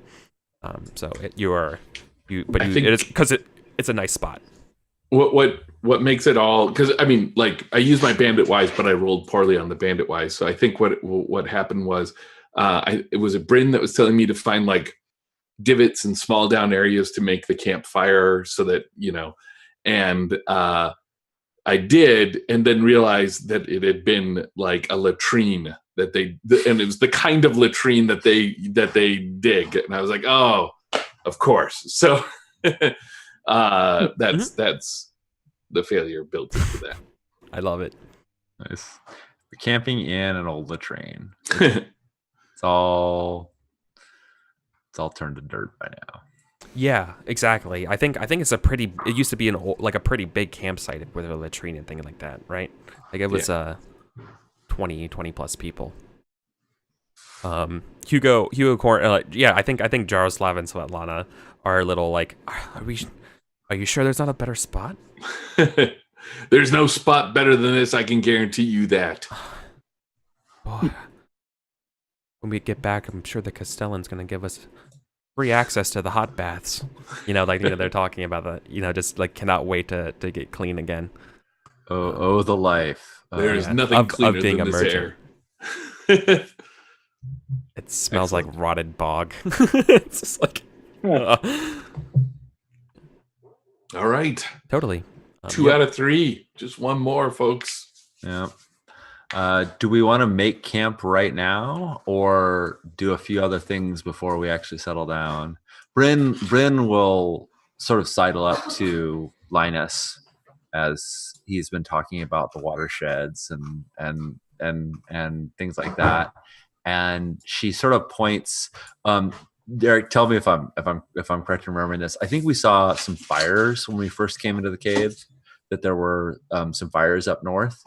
So it is because it's a nice spot. What makes it all, because I mean, like I used my bandit wise, but I rolled poorly on the bandit wise. So I think what happened was it was a Bryn that was telling me to find like divots and small down areas to make the campfire, so that and I did, and then realized that it had been like a latrine and it was the kind of latrine that they dig, and I was like, oh, of course. So that's the failure built into that. I love it. Nice. We're camping in an old latrine. It's all turned to dirt by now. Yeah, exactly. I think it's a pretty. It used to be a pretty big campsite with a latrine and thing like that, right? Like it was 20 plus people. Hugo yeah, I think Jaroslav and Svetlana are a little like, are you sure there's not a better spot? There's no spot better than this, I can guarantee you that. Boy. When we get back, I'm sure the Castellan's gonna give us free access to the hot baths. They're talking about that, just like cannot wait to get clean again. Oh, the life. There's nothing cleaner being than a this merchant. air. It smells Excellent. like rotted bog. It's just like All right. totally. 2 out of 3. Just one more, folks. Yeah. Do we want to make camp right now or do a few other things before we actually settle down? Bryn will sort of sidle up to Linus as he's been talking about the watersheds and things like that. And she sort of points, Derek, tell me if I'm correct in remembering this. I think we saw some fires when we first came into the cave, that there were some fires up north.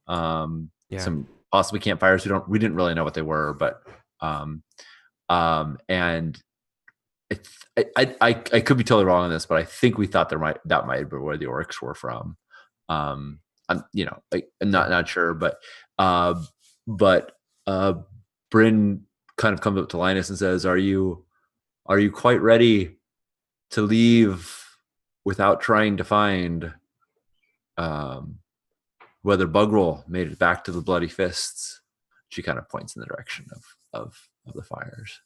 Some possibly campfires. We didn't really know what they were, but and I could be totally wrong on this, but I think we thought that might be where the orcs were from. I'm not sure, but Bryn kind of comes up to Linus and says, "Are you quite ready to leave without trying to find whether Bugrel made it back to the Bloody Fists?" She kind of points in the direction of the fires.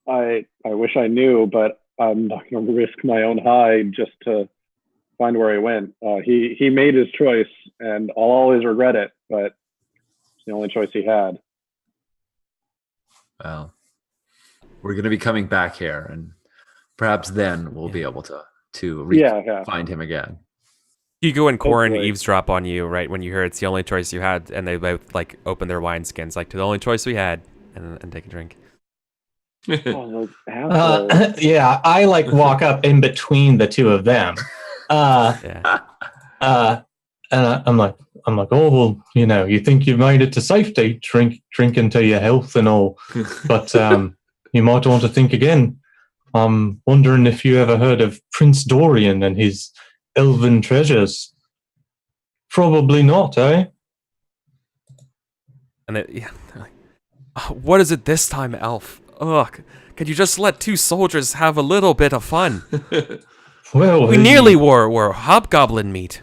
I wish I knew, but I'm not going to risk my own hide just to find where he went. He made his choice, and I'll always regret it, but it's the only choice he had. Well, we're going to be coming back here, and perhaps then we'll be able to find him again. Hugo and Corin Hopefully. eavesdrop on you right when you hear it's the only choice you had, and they both like open their wineskins like to the only choice we had, and take a drink. Oh, those assholes. Yeah, I like walk up in between the two of them. Yeah. And I'm like, oh well, you think you've made it to safety, drinking to your health and all, but you might want to think again. I'm wondering if you ever heard of Prince Dorian and his elven treasures. Probably not, eh? And they're like, "Oh, what is it this time, Elf? Ugh, could you just let two soldiers have a little bit of fun? Well, We nearly were hobgoblin meat."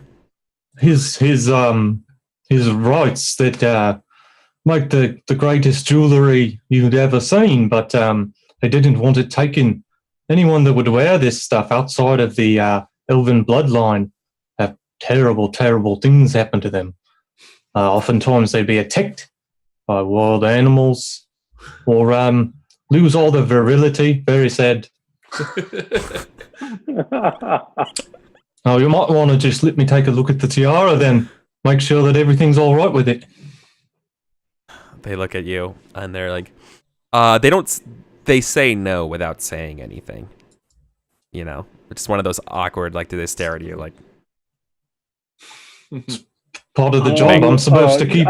His rights that make the greatest jewelry you'd ever seen, but they didn't want it taken. Anyone that would wear this stuff outside of the elven bloodline have terrible, terrible things happen to them. Oftentimes they'd be attacked by wild animals or lose all their virility. Very sad. Oh, you might want to just let me take a look at the tiara, then make sure that everything's all right with it. They look at you and they're like, they say no without saying anything. It's just one of those awkward, like, do they stare at you like, Part of the job. I'm supposed to keep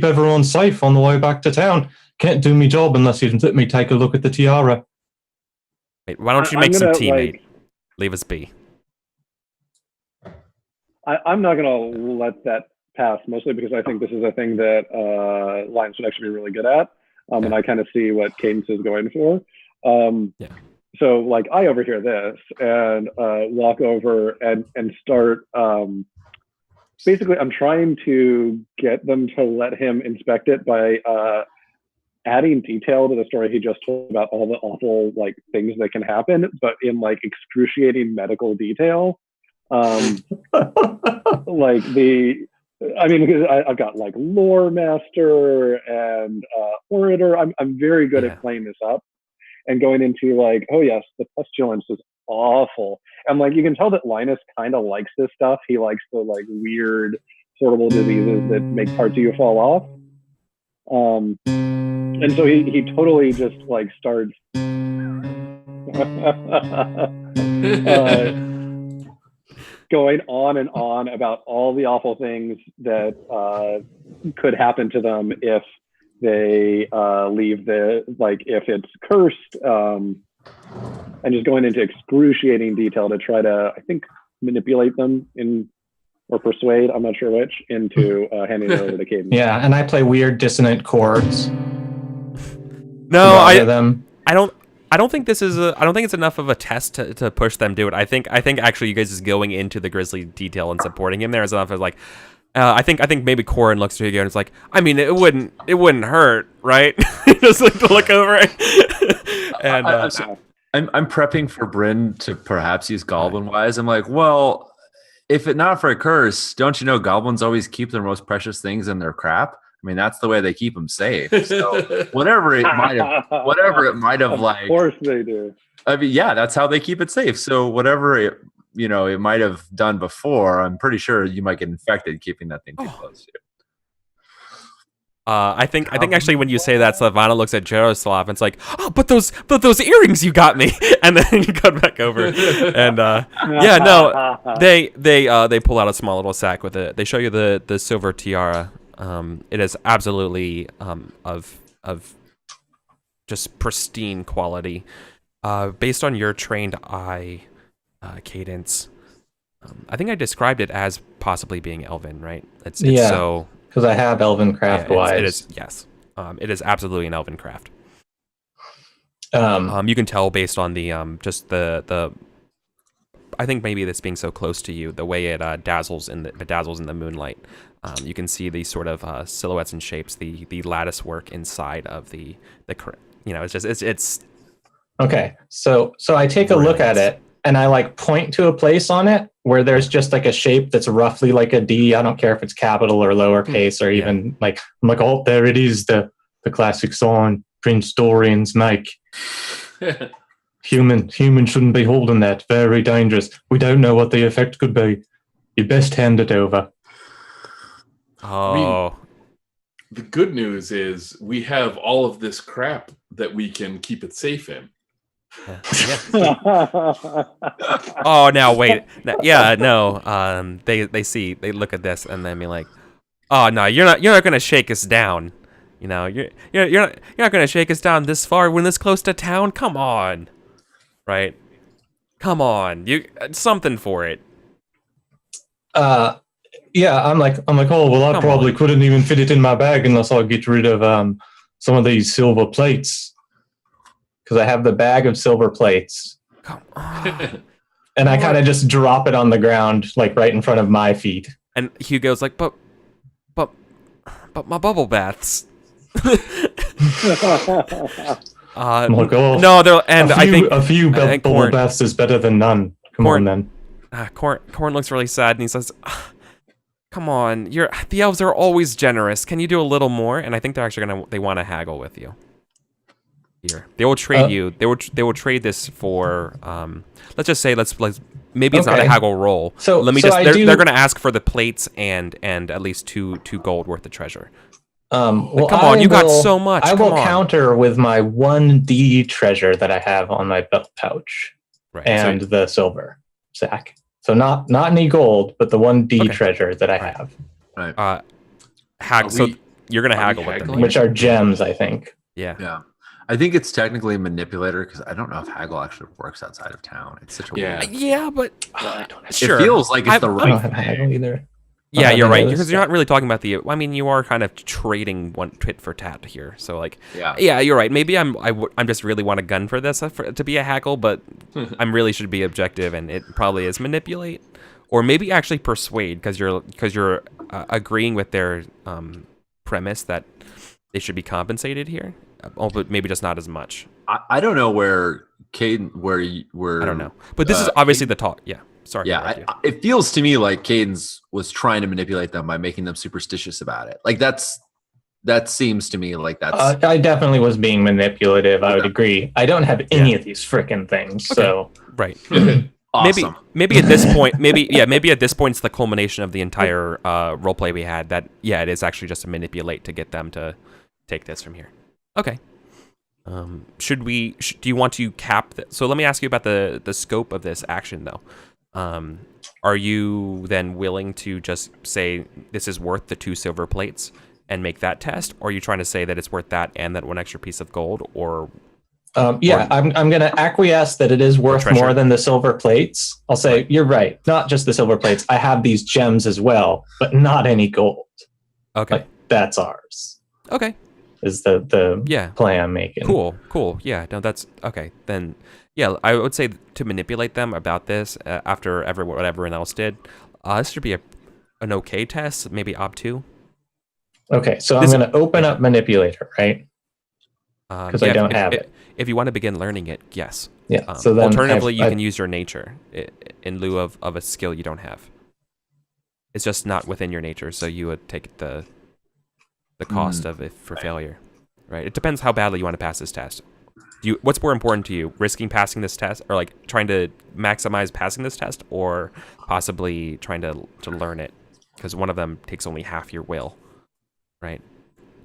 everyone safe on the way back to town. Can't do me job unless you let me take a look at the tiara. wait, why don't you make some tea, mate? Leave us be. I'm not going to let that pass, mostly because I think this is a thing that Lions would actually be really good at. And I kind of see what Cadence is going for. So, like, I overhear this and walk over and start. Basically, I'm trying to get them to let him inspect it by adding detail to the story he just told about all the awful things that can happen, but in excruciating medical detail. Because I've got lore master and orator. I'm very good at playing this up and going into oh yes, the pestilence is awful. And you can tell that Linus kind of likes this stuff. He likes the weird horrible diseases that make parts of you fall off. And so he totally just like starts going on and on about all the awful things that could happen to them if they leave if it's cursed, and just going into excruciating detail to try to, I think, manipulate them or persuade, I'm not sure which, into handing it over to Caden. Yeah, and I play weird dissonant chords. No, I don't think this is I don't think it's enough of a test to push them to it. I think actually you guys just going into the Grizzly detail and supporting him there is enough as like I think maybe Corin looks to you and it's like, I mean, it wouldn't hurt, right? Just like to look over it. And I'm prepping for Bryn to perhaps use Goblin Wise. I'm like, well, if it not for a curse, don't you know goblins always keep their most precious things in their crap? I mean, that's the way they keep them safe. So whatever it might have like. Of course they do. I mean, yeah, that's how they keep it safe. So whatever it might have done before, I'm pretty sure you might get infected keeping that thing too close to you. I think actually when you say that, Slavana looks at Jaroslav and it's like, oh, but those earrings you got me, and then you cut back over, and yeah, no, they pull out a small little sack with it. They show you the silver tiara. It is absolutely of just pristine quality, based on your trained eye, Cadence. I think I described it as possibly being elven, right? It's so. Because I have elven craft wise. It is, yes. It is absolutely an elven craft. You can tell based on the just the I think maybe this being so close to you, the way it dazzles in the moonlight. You can see these sort of silhouettes and shapes, the lattice work inside of the it's okay. So I take a look at it and I like point to a place on it where there's just like a shape that's roughly like a D. I don't care if it's capital or lowercase or even like, I'm like, oh, there it is, the classic song Prince Dorian's make. Human shouldn't be holding that. Very dangerous. We don't know what the effect could be. You best hand it over. Oh. I mean, the good news is we have all of this crap that we can keep it safe in. Oh, now wait. No. They look at this and then be like, "Oh no, you're not gonna shake us down. You know, you're not gonna shake us down this far when this close to town. Come on, right? Come on, something for it." Yeah, I'm like, oh well, I probably couldn't even fit it in my bag unless I get rid of some of these silver plates. Because I have the bag of silver plates. Come on. And I kind of just drop it on the ground, like right in front of my feet. And Hugo's like, but my bubble baths. Like, oh, no, I think a few bubble baths is better than none. Come on, then. Corn looks really sad and he says, "Come on, the elves are always generous. Can you do a little more?" And I think they're actually they want to haggle with you. Here, they will trade you. They will trade this for. Let's just say maybe it's not a haggle roll. So they're going to ask for the plates and at least two gold worth of treasure. Well, come on, you got so much. I will counter with my 1D treasure that I have on my belt pouch, and the silver sack. So not any gold, but the 1D treasure that I have. Right. So you're going to haggle with them, which are gems, I think. Yeah. I think it's technically manipulator because I don't know if haggle actually works outside of town. It's such a weird. Yeah, but sure. It feels like it's the right. I don't have haggle either. Yeah, you're right, because you're not really talking about I mean, you are kind of trading one tit for tat here. So like, yeah, you're right. Maybe I'm just really want a gun for this to be a haggle, but I'm really should be objective, and it probably is manipulate, or maybe actually persuade because you're agreeing with their premise that they should be compensated here. Oh, but maybe just not as much. I don't know where Caden, where I don't know, but this is obviously the talk. Yeah, sorry. Yeah, it feels to me like Caden's was trying to manipulate them by making them superstitious about it. Like that seems to me like that's. I definitely was being manipulative. I would agree. I don't have any of these frickin' things, so right. Awesome. Maybe at this point, maybe at this point it's the culmination of the entire roleplay we had. That it is actually just to manipulate to get them to take this from here. Okay. Do you want to cap so let me ask you about the scope of this action though. Are you then willing to just say this is worth the 2 silver plates and make that test, or are you trying to say that it's worth that and that 1 extra piece of gold, or I'm going to acquiesce that it is worth more than the silver plates. I'll say you're right, not just the silver plates. I have these gems as well, but not any gold. Okay, but that's ours. Okay, is the play I'm making. Cool. Yeah, no, that's okay. Then, yeah, I would say to manipulate them about this after everyone else did. This should be an okay test, maybe ob2. Okay, so I'm going to open up manipulator, right? Because I don't have it. If you want to begin learning it, yes. Yeah. So then, alternatively, you can use your nature in lieu of a skill you don't have. It's just not within your nature, so you would take the cost of it for failure, right? It depends how badly you want to pass this test. What's more important to you, risking passing this test, or like trying to maximize passing this test, or possibly trying to learn it? Because one of them takes only half your will, right?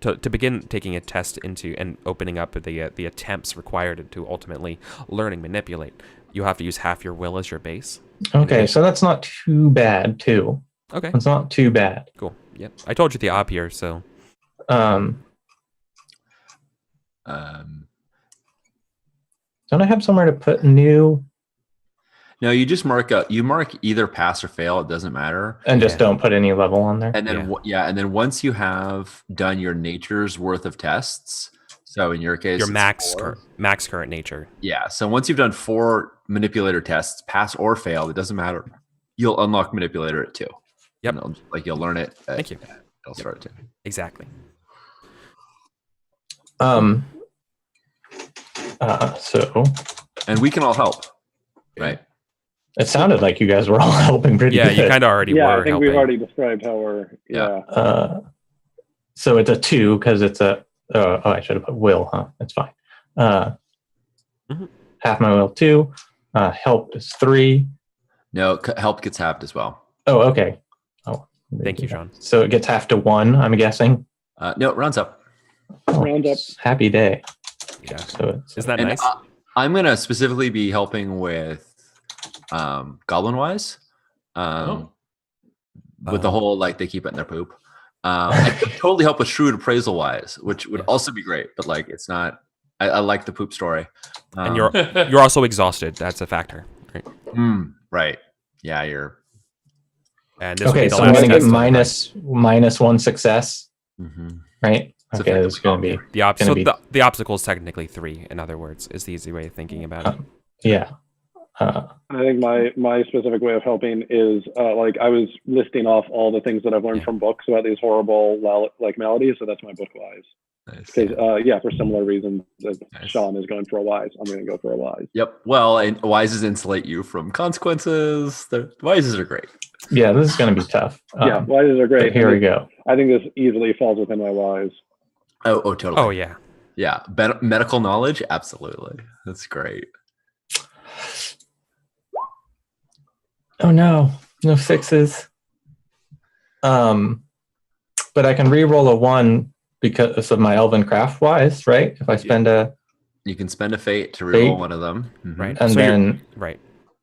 To begin taking a test into and opening up the attempts required to ultimately learning manipulate, you have to use half your will as your base. Okay, so that's not too bad, too. Okay, it's not too bad. Cool. Yep, I told you the op here, so. Don't I have somewhere to put new? No, you just mark either pass or fail. It doesn't matter, and just don't put any level on there. And then and then once you have done your nature's worth of tests, so in your case, your max current nature. Yeah. So once you've done 4 manipulator tests, pass or fail, it doesn't matter. You'll unlock manipulator at 2. Yep. You'll learn it. Thank you. It'll start at 2. Exactly. So. And we can all help, right? It sounded like you guys were all helping pretty good. Yeah, you kind of already were I think helping. we've already described how we're, so it's a 2 because it's a, I should have put will, huh? That's fine. Half my will 2. Help is 3. No, help gets halved as well. Oh, okay. Oh, thank you, Sean. So it gets half to 1, I'm guessing? No, it rounds up. Round up. Happy day. Yeah. So is that nice? I'm going to specifically be helping with Goblin Wise. With the whole, like, they keep it in their poop. I could totally help with Shrewd Appraisal Wise, which would also be great, but like it's not. I like the poop story. And you're also exhausted. That's a factor, right? Right. Yeah, you're. And this okay, so I'm going to get minus 1 success, right? Okay, it's going to be the obstacle. The obstacle is technically 3. In other words, is the easy way of thinking about it. Yeah. I think my specific way of helping is like I was listing off all the things that I've learned from books about these horrible like maladies. So that's my book Wise. Because for similar reasons, Sean is going for a Wise. I'm going to go for a Wise. Yep. Well, and Wises insulate you from consequences. The Wises are great. Yeah, this is going to be tough. Wises are great. Here we go. I think this easily falls within my Wise. Oh, totally. Oh, yeah. Yeah. Medical knowledge? Absolutely. That's great. Oh, no 6s. But I can re-roll a 1 because of my Elven Craft Wise, right? If I spend you can spend a fate to re-roll one of them. Right. And then... Right.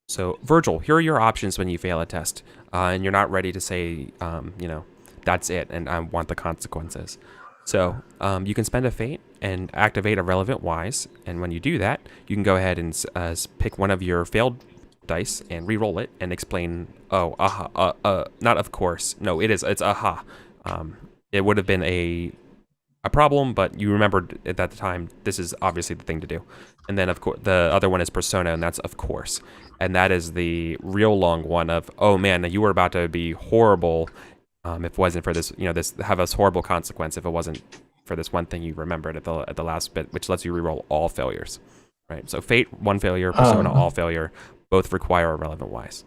So, Virgil, here are your options when you fail a test. And you're not ready to say, that's it, and I want the consequences. So you can spend a fate and activate a relevant Wise, and when you do that, you can go ahead and pick one of your failed dice and re-roll it and explain, not of course. No, it's aha. It would have been a problem, but you remembered at that time, this is obviously the thing to do. And then, of course, the other one is persona, and that's of course. And that is the real long one of, oh man, you were about to be horrible if it wasn't for this, this have a horrible consequence if it wasn't for this one thing you remembered at the last bit, which lets you re-roll all failures, right? So fate, 1 failure, persona, all failure, both require a relevant Wise.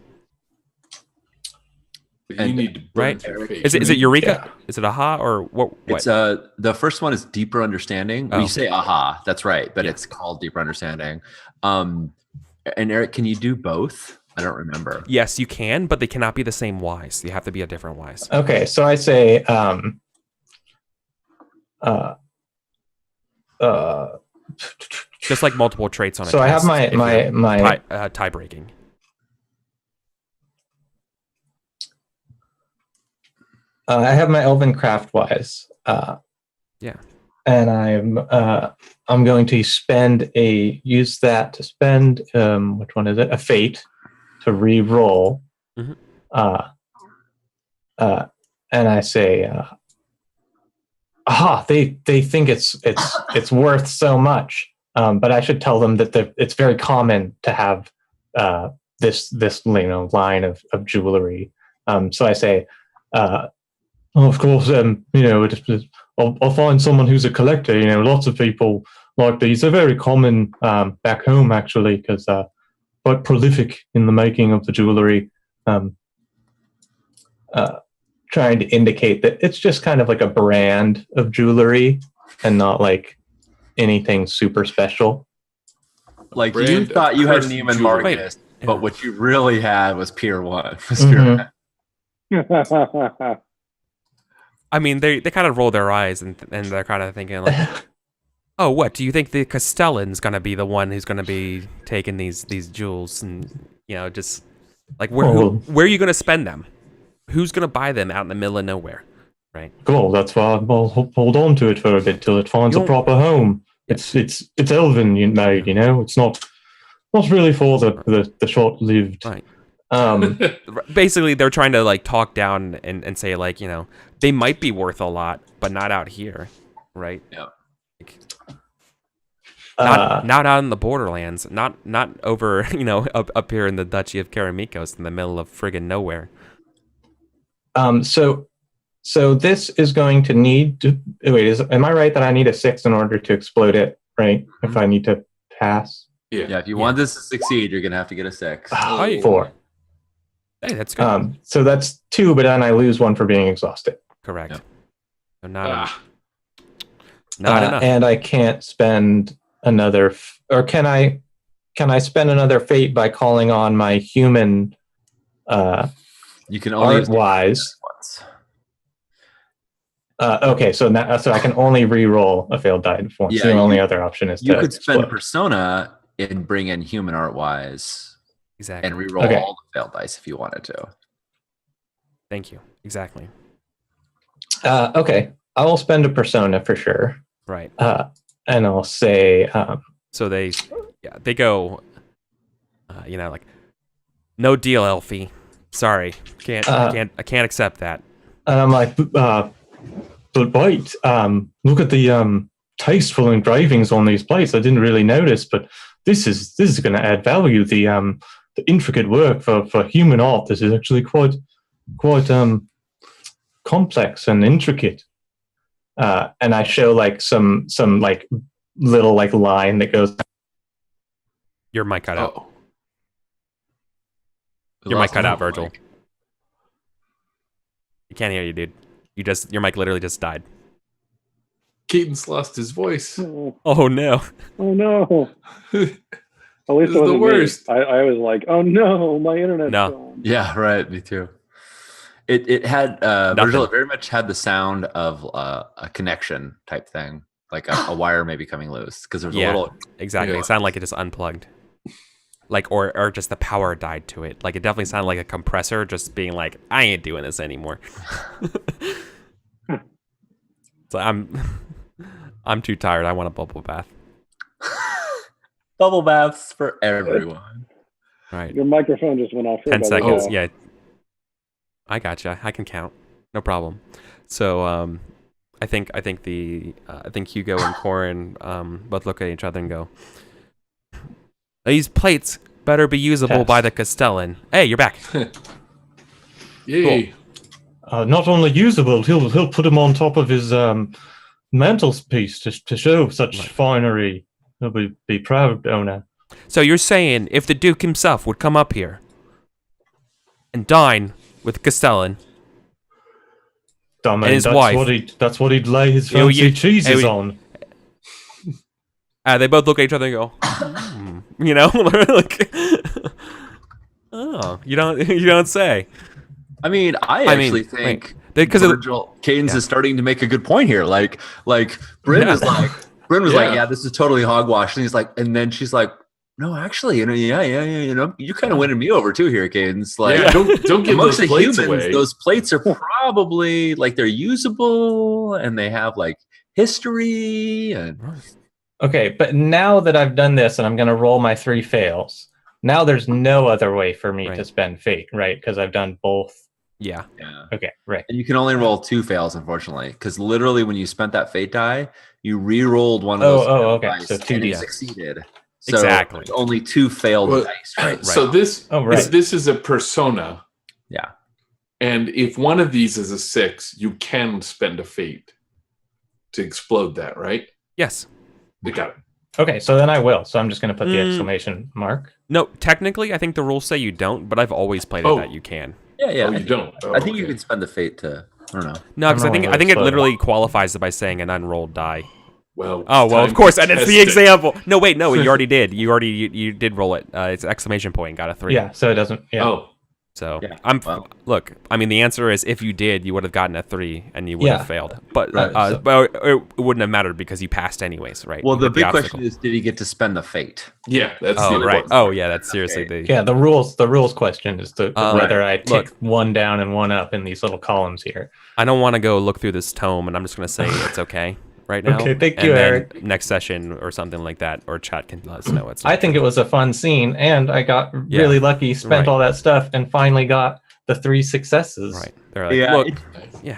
And you need to burn right? Is it Eureka? Yeah. Is it aha or what? It's the first one is deeper understanding. Oh. You say aha, that's right, but it's called deeper understanding. And Eric, can you do both? I don't remember. Yes, you can, but they cannot be the same wise. You have to be a different wise. Okay, so I say Just like multiple traits on a so I have test, my tie breaking. I have my Elven Craft wise. Yeah. And I'm going to use that to spend which one is it? A fate to re-roll. Mm-hmm. And I say, they think it's worth so much. But I should tell them that it's very common to have this line of jewelry. So I say, of course, I'll find someone who's a collector. Lots of people like these. They're very common back home, actually, because quite prolific in the making of the jewelry. Trying to indicate that it's just kind of like a brand of jewelry and not like anything super special. Like you thought you had Neiman Marcus, but what you really had was Pier 1. I mean, they kind of roll their eyes and they're kind of thinking like, oh, what? Do you think the Castellan's going to be the one who's going to be taking these jewels and, just like where are you going to spend them? Who's going to buy them out in the middle of nowhere, right? Cool, that's why I'll hold on to it for a bit till it finds a proper home. It's elven made, it's not really for the short-lived. Right. Basically, they're trying to like talk down and say like, they might be worth a lot, but not out here, right? Yeah. Not out in the Borderlands, not over, up here in the Duchy of Karamikos in the middle of friggin' nowhere. So this is going to need to wait. Am I right that I need a 6 in order to explode it? Right? Mm-hmm. If I need to pass. Yeah. If you want this to succeed, you're gonna have to get a 6. 4. Hey, that's good. So that's 2, but then I lose 1 for being exhausted. Correct. Yep. So not enough. And I can't spend another, or can I spend another fate by calling on my human? You can only art wise. Once. Okay, so I can only re-roll a failed die once. Yeah, the only other option is you could spend explode. Persona and bring in human art wise, exactly, and re-roll all the failed dice if you wanted to. Thank you. Exactly. Okay, I will spend a Persona for sure. Right. And I'll say. So they go. Like, no deal, Elfie. Sorry, I can't accept that. And I'm like, but wait, look at the tasteful engravings on these plates. I didn't really notice, but this is going to add value. The intricate work for human art. This is actually quite complex and intricate. And I show like some like little like line that goes. Your mic cut out. Your mic cut out, Virgil. You can't hear you, dude. Your mic literally just died. Keaton's lost his voice. Oh no. Oh no. At least it wasn't the worst. I was like, oh no, my internet's gone. Yeah, right. Me too. It had Virgil, it very much had the sound of a connection type thing, like a wire maybe coming loose because there's a little. Exactly. It sounded like it just unplugged. Like or just the power died to it. Like it definitely sounded like a compressor just being like, I ain't doing this anymore. So I'm too tired. I want a bubble bath. Bubble baths for everyone. Right. Your microphone just went off. 10 seconds. Yeah. I gotcha. I can count. No problem. So I think Hugo and Corin both look at each other and go, these plates better be usable by the Castellan. Hey, you're back. Yay. Cool. Not only usable, he'll put them on top of his mantelpiece to show such finery. He'll be proud, owner. So you're saying if the Duke himself would come up here and dine with Castellan and his wife, that's what he'd lay his fancy cheeses on. They both look at each other and go, like, Oh, you don't say. I mean, I actually think because Cadence is starting to make a good point here. Like Bryn was like, yeah, this is totally hogwash, and he's like, and then she's like, no, actually, you kind of winning me over too here, Cadence. Like, don't give those plates away. Those plates are probably like they're usable and they have like history and. Okay, but now that I've done this and I'm going to roll my 3 fails, now there's no other way for me to spend fate, right? Because I've done both. Yeah. Okay, right. And you can only roll 2 fails, unfortunately, because literally when you spent that fate die, you re-rolled one of those. Okay. Dice So 2d succeeded. So exactly. Only 2 failed dice, right? So this is a persona. Yeah. And if one of these is a 6, you can spend a fate to explode that, right? Yes. They got it. Okay, so then I will. So I'm just going to put the exclamation mark. No, technically, I think the rules say you don't, but I've always played it that you can. Yeah. Oh, you don't. I think you can spend the fate to. I don't know. No, because I think it literally qualifies it by saying an unrolled die. Well. Oh well, of course, and it's the example. No, wait, no, you already did. You did roll it. It's exclamation point. Got a 3. Yeah, so it doesn't. Yeah. Oh. So look. I mean, the answer is if you did, you would have gotten a 3 and you would have failed. But but it wouldn't have mattered because you passed anyways, right? Well, the big question is, did he get to spend the fate? Yeah, that's right. Oh yeah, that's seriously the rules question is whether I tick one down and one up in these little columns here. I don't want to go look through this tome, and I'm just going to say it's okay right now. Okay, thank you, Eric. Next session or something like that, or chat can let us know. I think it was a fun scene, and I got really lucky, spent all that stuff, and finally got the 3 successes. Right. They're like,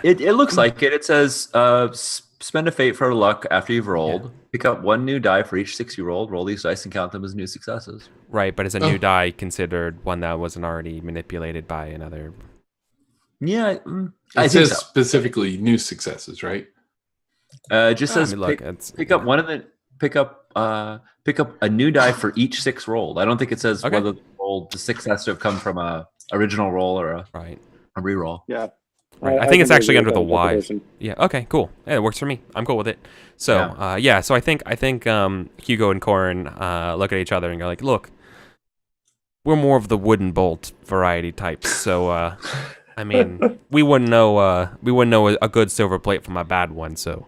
it looks like it. It says spend a fate for luck after you've rolled. Yeah. Pick up 1 new die for each 6 you rolled. Roll these dice and count them as new successes. Right, but is a new die considered one that wasn't already manipulated by another? Yeah, it says specifically new successes, right? It just says pick up one of the pick up a new die for each 6 rolled. I don't think it says whether the 6 has to have come from a original roll or a reroll. Yeah. Right. I think it's actually under the Y's. Yeah. Okay. Cool. Yeah, it works for me. I'm cool with it. So So I think Hugo and Corin look at each other and go like, "Look, we're more of the wooden bolt variety types. So I mean, we wouldn't know a good silver plate from a bad one. So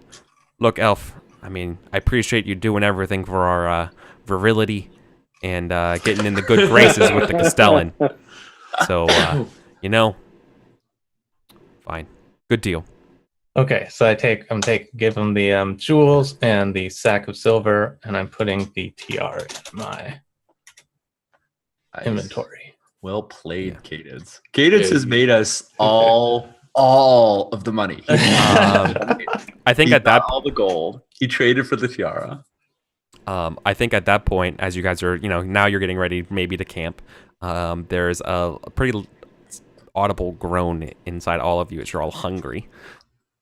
look, Elf. I mean, I appreciate you doing everything for our virility and getting in the good graces with the Castellan. So fine, good deal. Okay, so give him the jewels and the sack of silver, and I'm putting the tiara in my inventory. Well played, Cadence. Cadence has made us all of the money. I think at that all the gold he traded for the tiara. I think at that point, as you guys are, now you're getting ready maybe to camp. There's a pretty audible groan inside all of you as you're all hungry.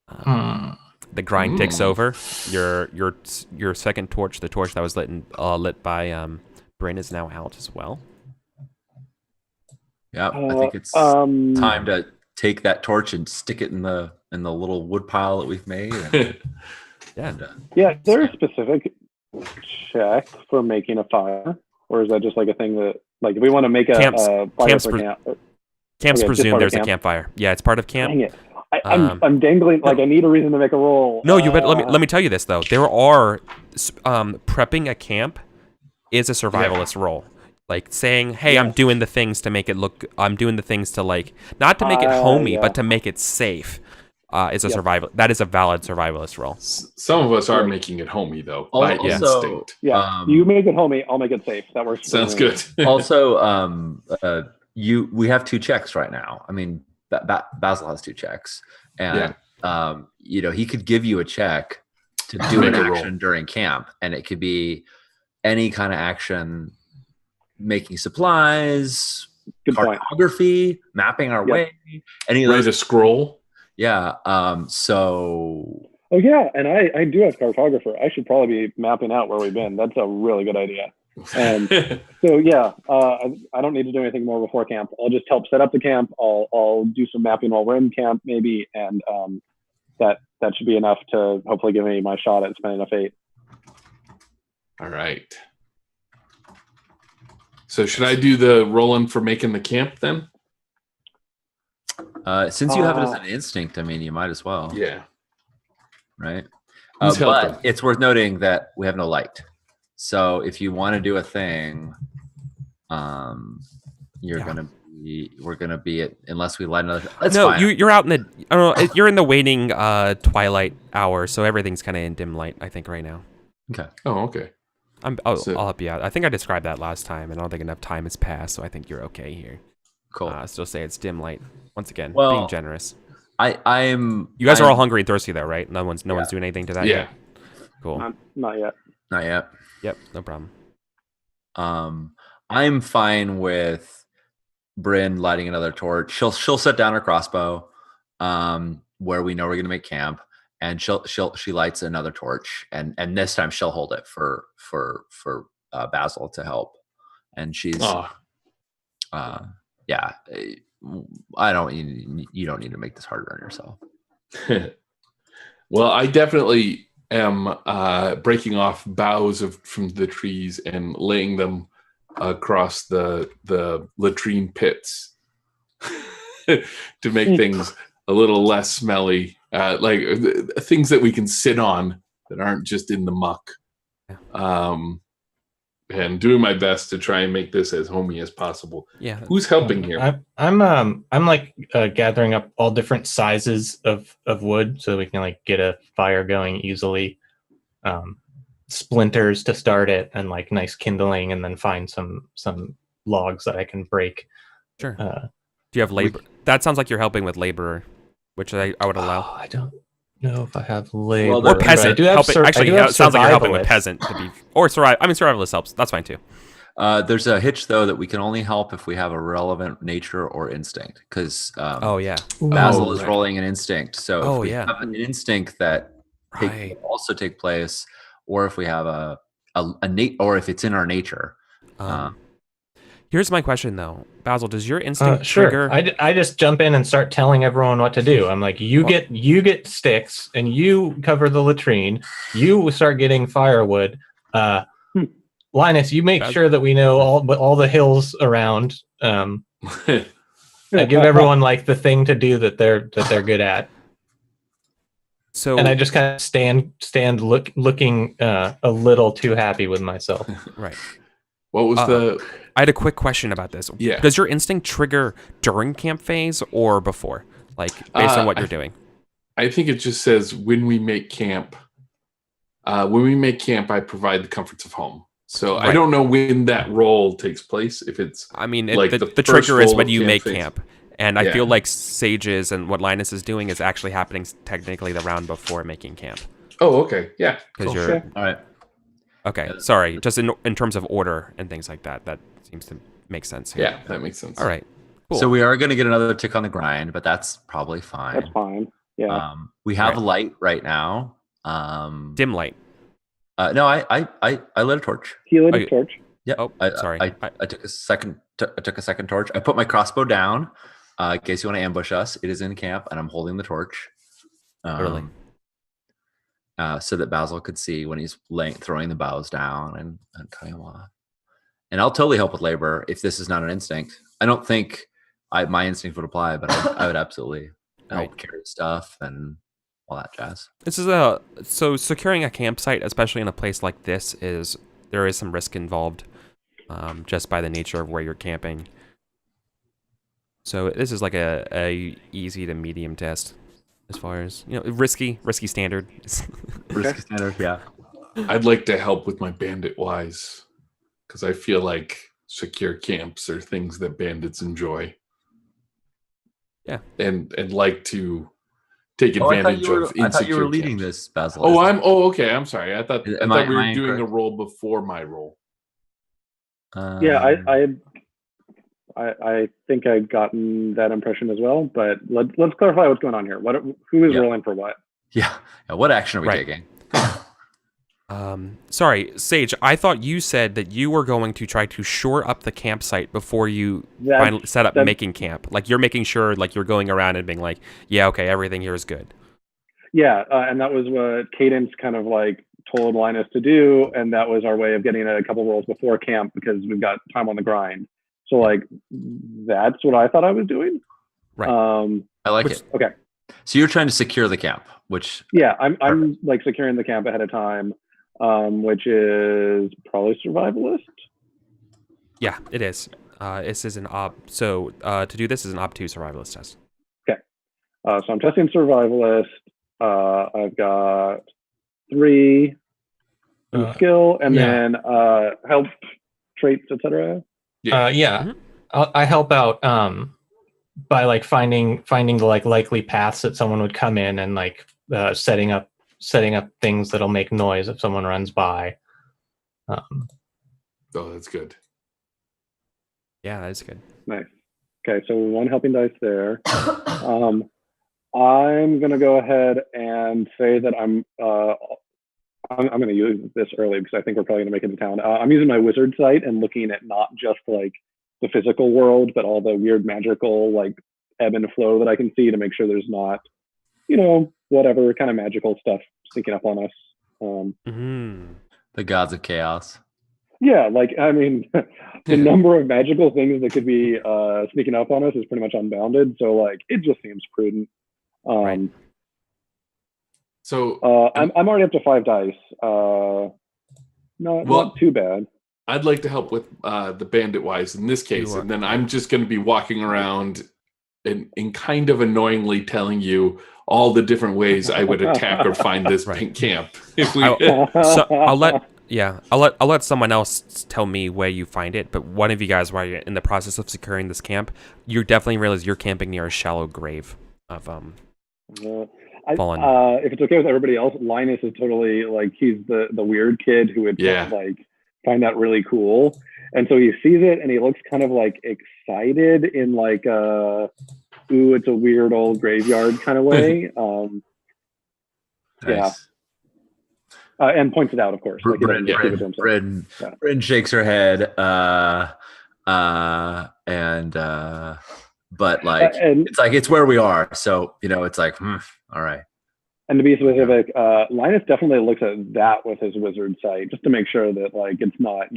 The grind takes over. Your second torch, the torch that was lit by Bryn, is now out as well. Yeah, I think it's time to take that torch and stick it in the little wood pile that we've made. And, is there a specific check for making a fire, or is that just like a thing that, like, if we want to make a fire for camp? Camps presume there's a campfire. Yeah, it's part of camp. Dang it. I'm dangling, like, I need a reason to make a roll. No, let me tell you this though. There are prepping a camp is a survivalist role. Like saying, "Hey, I'm doing the things to make it look. I'm doing the things to like not to make it homey, but to make it safe." Is a survival. That is a valid survivalist role. Some of us are making it homey though, by instinct. Yeah, you make it homey, I'll make it safe. That works. Sounds good. Also, we have 2 checks right now. I mean, Basil has 2 checks, and he could give you a check to do an action during camp, and it could be any kind of action, making supplies, cartography, mapping our way, any of those. Write a scroll. Yeah. Oh yeah, and I do have cartographer. I should probably be mapping out where we've been. That's a really good idea. And so I don't need to do anything more before camp. I'll just help set up the camp. I'll do some mapping while we're in camp, maybe, and that should be enough to hopefully give me my shot at spending a fate. All right. So should I do the rolling for making the camp then? Since you have it as an instinct, I mean, you might as well. Yeah. Right. Who's helping? But it's worth noting that we have no light. So if you want to do a thing, we're gonna be at, unless we light another. That's no, fine. you're out in the. I don't know. You're in the waning twilight hour, so everything's kind of in dim light. I think right now. Okay. Oh, okay. I'll help you out. I think I described that last time, and I don't think enough time has passed, so I think you're okay here. Cool. Still say it's dim light. Once again, Well, being generous. I'm. You guys are all hungry and thirsty, though, right? No one's doing anything to that Yeah. yet. Cool. Not yet. Not yet. Yep, no problem. I'm fine with Bryn lighting another torch. She'll set down her crossbow, where we know we're gonna make camp, and she lights another torch, and this time she'll hold it for Basil to help, and she's yeah. You don't need to make this harder on yourself. Well, I definitely am breaking off boughs from the trees and laying them across the latrine pits to make things a little less smelly, like things that we can sit on that aren't just in the muck. And doing my best to try and make this as homey as possible. Yeah. Who's helping here? I'm like gathering up all different sizes of wood so we can like get a fire going easily. Splinters to start it, and like nice kindling, and then find some logs that I can break. Sure. Do you have labor? That sounds like you're helping with labor, which I would allow. I don't know if I have labor. Or peasant. I do have Actually, it sounds like you're helping with survivalist. peasant to be, or survival. I mean, survivalist helps. That's fine too. There's a hitch though that we can only help if we have a relevant nature or instinct, because Oh yeah. Basil is right. rolling an instinct. So if we yeah. have an instinct that Right. also take place, or if we have a or if it's in our nature. Here's my question though, Basil. Does your instinct Sure. trigger? I just jump in and start telling everyone what to do. I'm like, you get sticks, and you cover the latrine. You start getting firewood. Linus, you make sure that we know all the hills around. I give everyone like the thing to do that they're good at. So And I just kind of stand looking a little too happy with myself. right. What was I had a quick question about this. Yeah. Does your instinct trigger during camp phase or before? Like based on what you're doing? I think it just says when we make camp. When we make camp, I provide the comforts of home. So I don't know when that roll takes place. If it's, I mean, like the first trigger is roll when of you camp make phase. camp. And I feel like Sage's and what Linus is doing is actually happening technically the round before making camp. Oh, okay. Yeah. Because Cool. you're All right. okay. Sorry, just in terms of order and things like that. That seems to make sense here. Yeah, that makes sense. All right. Cool. So we are going to get another tick on the grind, but that's probably fine. That's fine. Yeah. We have Right. light right now. Dim light. No, I lit a torch. He lit Oh, his torch. Yeah. Oh, sorry. I took a second. I took a second torch. I put my crossbow down in case you want to ambush us. It is in camp, and I'm holding the torch. Early. So that Basil could see when he's throwing the boughs down and cutting them off. And I'll totally help with labor if this is not an instinct. I don't think my instinct would apply, but I would absolutely help carry stuff and all that jazz. This is so securing a campsite, especially in a place like this, there is some risk involved, just by the nature of where you're camping. So this is like a easy to medium test, as far as risky standard. Risky standard, yeah. I'd like to help with my bandit wise because I feel like secure camps are things that bandits enjoy. Yeah, and like to take advantage of insecure I thought you were leading camps. this, Basil. Okay. I'm sorry. I thought we were doing incorrect? a roll before my roll. Yeah, I think I'd gotten that impression as well. But let's clarify what's going on here. Who is rolling for what? Yeah. What action are we Right. taking? Sorry, Sage. I thought you said that you were going to try to shore up the campsite before you finally set up making camp. Like you're making sure, like you're going around and being like, yeah, okay, everything here is good. Yeah, and that was what Cadence kind of like told Linus to do, and that was our way of getting a couple rolls before camp because we've got time on the grind. So like that's what I thought I was doing. Right. I like it. Okay. So you're trying to secure the camp, which I'm like securing the camp ahead of time, which is probably survivalist. Yeah, it is. This is an So to do this is an Op 2 survivalist test. Okay. So I'm testing survivalist. I've got 3 in skill, and then help traits, etc. I help out by like finding the like likely paths that someone would come in, and like setting up things that'll make noise if someone runs by. Oh, that's good. Yeah, that's good. Nice. Okay, so 1 helping dice there. I'm gonna go ahead and say that I'm gonna use this early because I think we're probably gonna make it to town. I'm using my wizard sight and looking at not just like the physical world, but all the weird magical like ebb and flow that I can see to make sure there's not, whatever kind of magical stuff sneaking up on us. the gods of chaos. Yeah, like I mean, the number of magical things that could be sneaking up on us is pretty much unbounded. So like, it just seems prudent. Right. So I'm already up to 5 dice. Not too bad. I'd like to help with the bandit wise in this case, and then I'm just going to be walking around and kind of annoyingly telling you all the different ways I would attack or find this pink camp. If we, I'll let someone else tell me where you find it. But one of you guys, while you're in the process of securing this camp, you definitely realize you're camping near a shallow grave of fallen. If it's okay with everybody else, Linus is totally like he's the weird kid who would like find that really cool, and so he sees it and he looks kind of like excited in like ooh, it's a weird old graveyard kind of way. Nice. And points it out, of course. Bryn shakes her head, but like it's like it's where we are, so it's like all right. And to be specific, Linus definitely looks at that with his wizard sight just to make sure that like it's not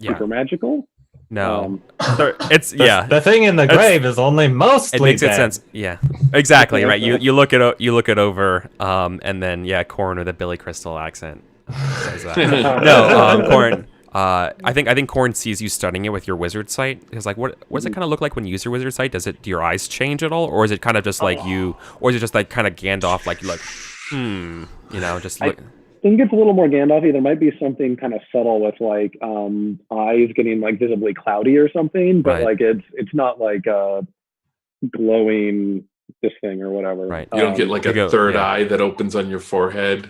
super magical. No, it's the thing in the grave is only mostly. It makes dead. Sense. Yeah, exactly right. You look it over, and then Corin with a Billy Crystal accent says that. No, Corin. I think Corin sees you studying it with your wizard sight. He's like, what does it kind of look like when you use your wizard sight? Do your eyes change at all, or is it kind of just like or is it just like kind of Gandalf, like you're like, just look. I think it's a little more Gandalf-y. There might be something kind of subtle with like eyes getting like visibly cloudy or something, but like it's not like glowing this thing or whatever. Right. You don't get like a third eye that opens on your forehead.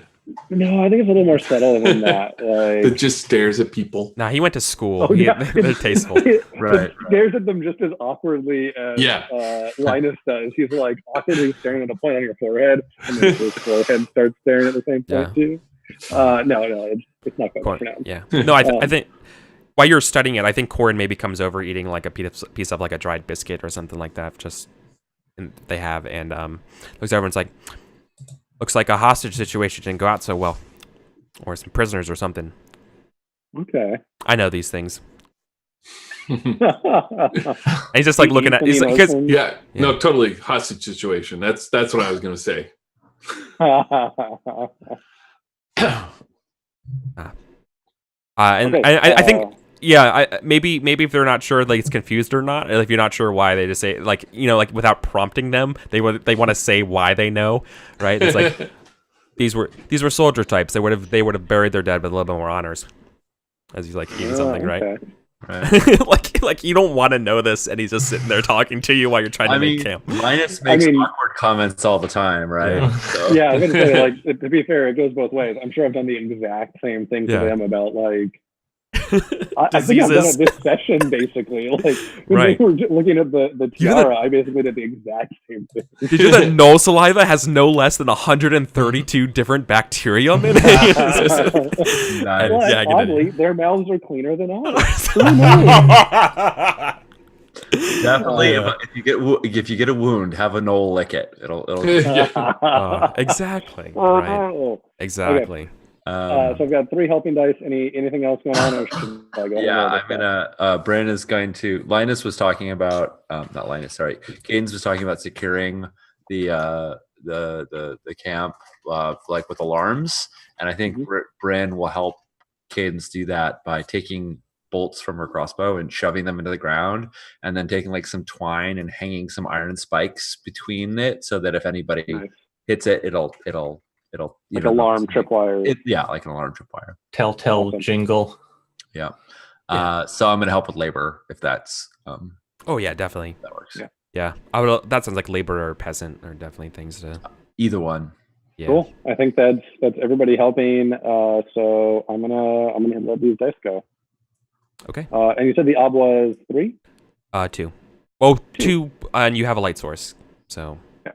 No, I think it's a little more subtle than that. Like, that just stares at people. Nah, he went to school. They're tasteful. Right. Stares at them just as awkwardly as Linus does. He's like awkwardly staring at a point on your forehead, and then his forehead starts staring at the same point too. No, it's not good for now. Yeah. No, I think while you're studying it, I think Corin maybe comes over eating like a piece of like a dried biscuit or something like that. They have, and looks everyone's like, looks like a hostage situation didn't go out so well, or some prisoners or something. Okay. I know these things. And he's just like looking at no, totally hostage situation. That's what I was gonna say. I think maybe if they're not sure, like it's confused or not, if you're not sure why, they just say like like without prompting them, they want to say why they know, right? It's like these were soldier types. They would have buried their dead with a little bit more honors, as he's like eating something, right? like you don't want to know this, and he's just sitting there talking to you while you're trying to make camp. Linus makes awkward comments all the time, right? Yeah, so. Yeah, I was gonna say, like, to be fair, it goes both ways. I'm sure I've done the exact same thing to them about like. I think I've done it this session basically. Like when we were looking at the tiara, I basically did the exact same thing. Did you know that null saliva has no less than 132 different bacteria in it? Oddly, their mouths are cleaner than ours. Definitely, if you get a wound, have a knoll lick it. It'll exactly. Right. Exactly. Okay. So I've got 3 helping dice. Anything else going on? Or should I go Yeah, I'm gonna. Brandon is going to. Linus was talking about. Not Linus. Sorry, Cadence was talking about securing the camp, like with alarms, and I think Bran will help Cadence do that by taking bolts from her crossbow and shoving them into the ground, and then taking like some twine and hanging some iron spikes between it, so that if anybody hits it, it'll like alarm tripwire. Yeah, like an alarm tripwire. Telltale jingle. Yeah. So I'm gonna help with labor if that's. Oh yeah, definitely. That works. Yeah. I would. That sounds like labor or peasant are definitely things to. Either one. Yeah. Cool. I think that's everybody helping. So I'm gonna let these dice go. Okay. And you said the ob was 3? 2. Oh, 2, and you have a light source. So. Yeah.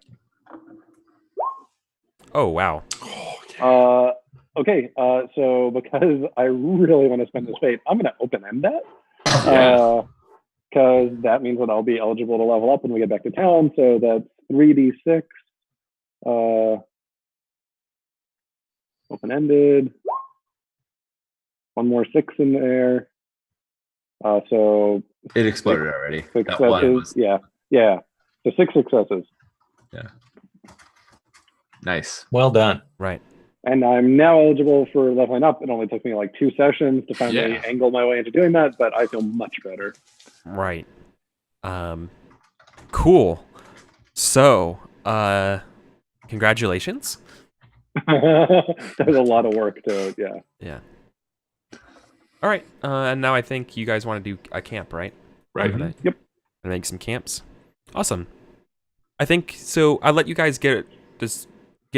Oh wow. Okay. So because I really want to spend this fate, I'm gonna open end that. Because that means that I'll be eligible to level up when we get back to town. So that's 3d6. Open ended. One more 6 in there. So it exploded already. Successes. Yeah. So 6 successes. Yeah. Nice. Well done. Right. And I'm now eligible for leveling up. It only took me like 2 sessions to finally angle my way into doing that, but I feel much better. Right. Cool. So, congratulations. There's a lot of work to, Yeah. All right. And now I think you guys want to do a camp, right? Right. Yep. And make some camps. Awesome. I think so. I'll let you guys get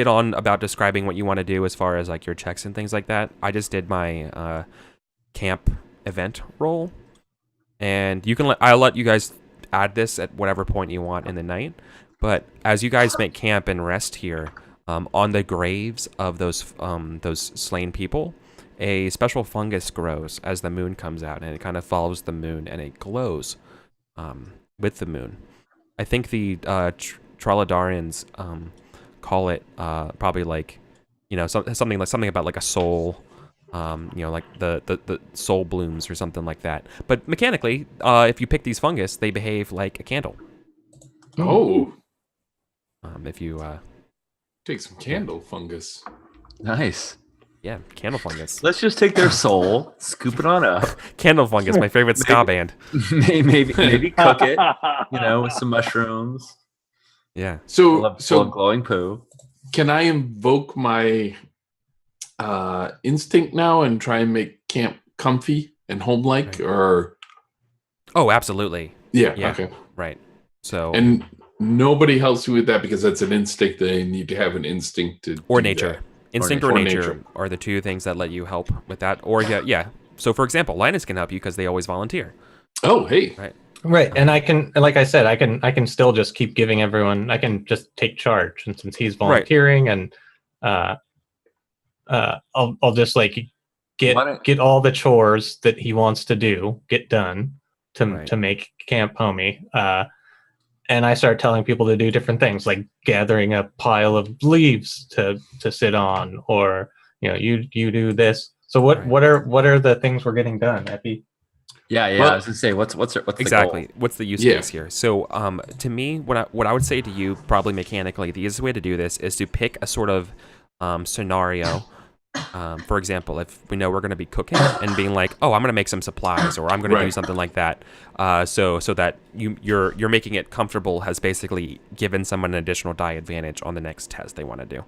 on about describing what you want to do as far as like your checks and things like that. I just did my camp event roll, and I'll let you guys add this at whatever point you want in the night. But as you guys make camp and rest here, on the graves of those slain people, a special fungus grows as the moon comes out, and it kind of follows the moon, and it glows with the moon. I think the Trollodarians call it probably like, something about like a soul, like the soul blooms or something like that. But mechanically, if you pick these fungus, they behave like a candle. Oh. If you take some candle fungus. Nice. Yeah, candle fungus. Let's just take their soul, scoop it on up. Candle fungus, my favorite ska band. Maybe cook it, with some mushrooms. Yeah. So glowing poo. Can I invoke my instinct now and try and make camp comfy and home-like, or? Oh, absolutely. Yeah. Okay. Right. So. And nobody helps me with that because that's an instinct. They need to have an instinct to. Or nature. That. Instinct or nature are the 2 things that let you help with that. Or yeah. So for example, Linus can help you because they always volunteer. Oh, hey. Right, and I can, like I said, I can still just keep giving everyone. I can just take charge, and since he's volunteering, and I'll just like get all the chores that he wants to do get done to make camp homey. And I start telling people to do different things, like gathering a pile of leaves to sit on, or you do this. So what are the things we're getting done, Epi? Yeah. Well, I was gonna say, what's exactly the goal? What's the use case here? So, to me, what I would say to you, probably mechanically, the easiest way to do this is to pick a sort of scenario. For example, if we know we're going to be cooking and being like, oh, I'm going to make some supplies, or I'm going to do something like that, so that you're making it comfortable has basically given someone an additional die advantage on the next test they want to do.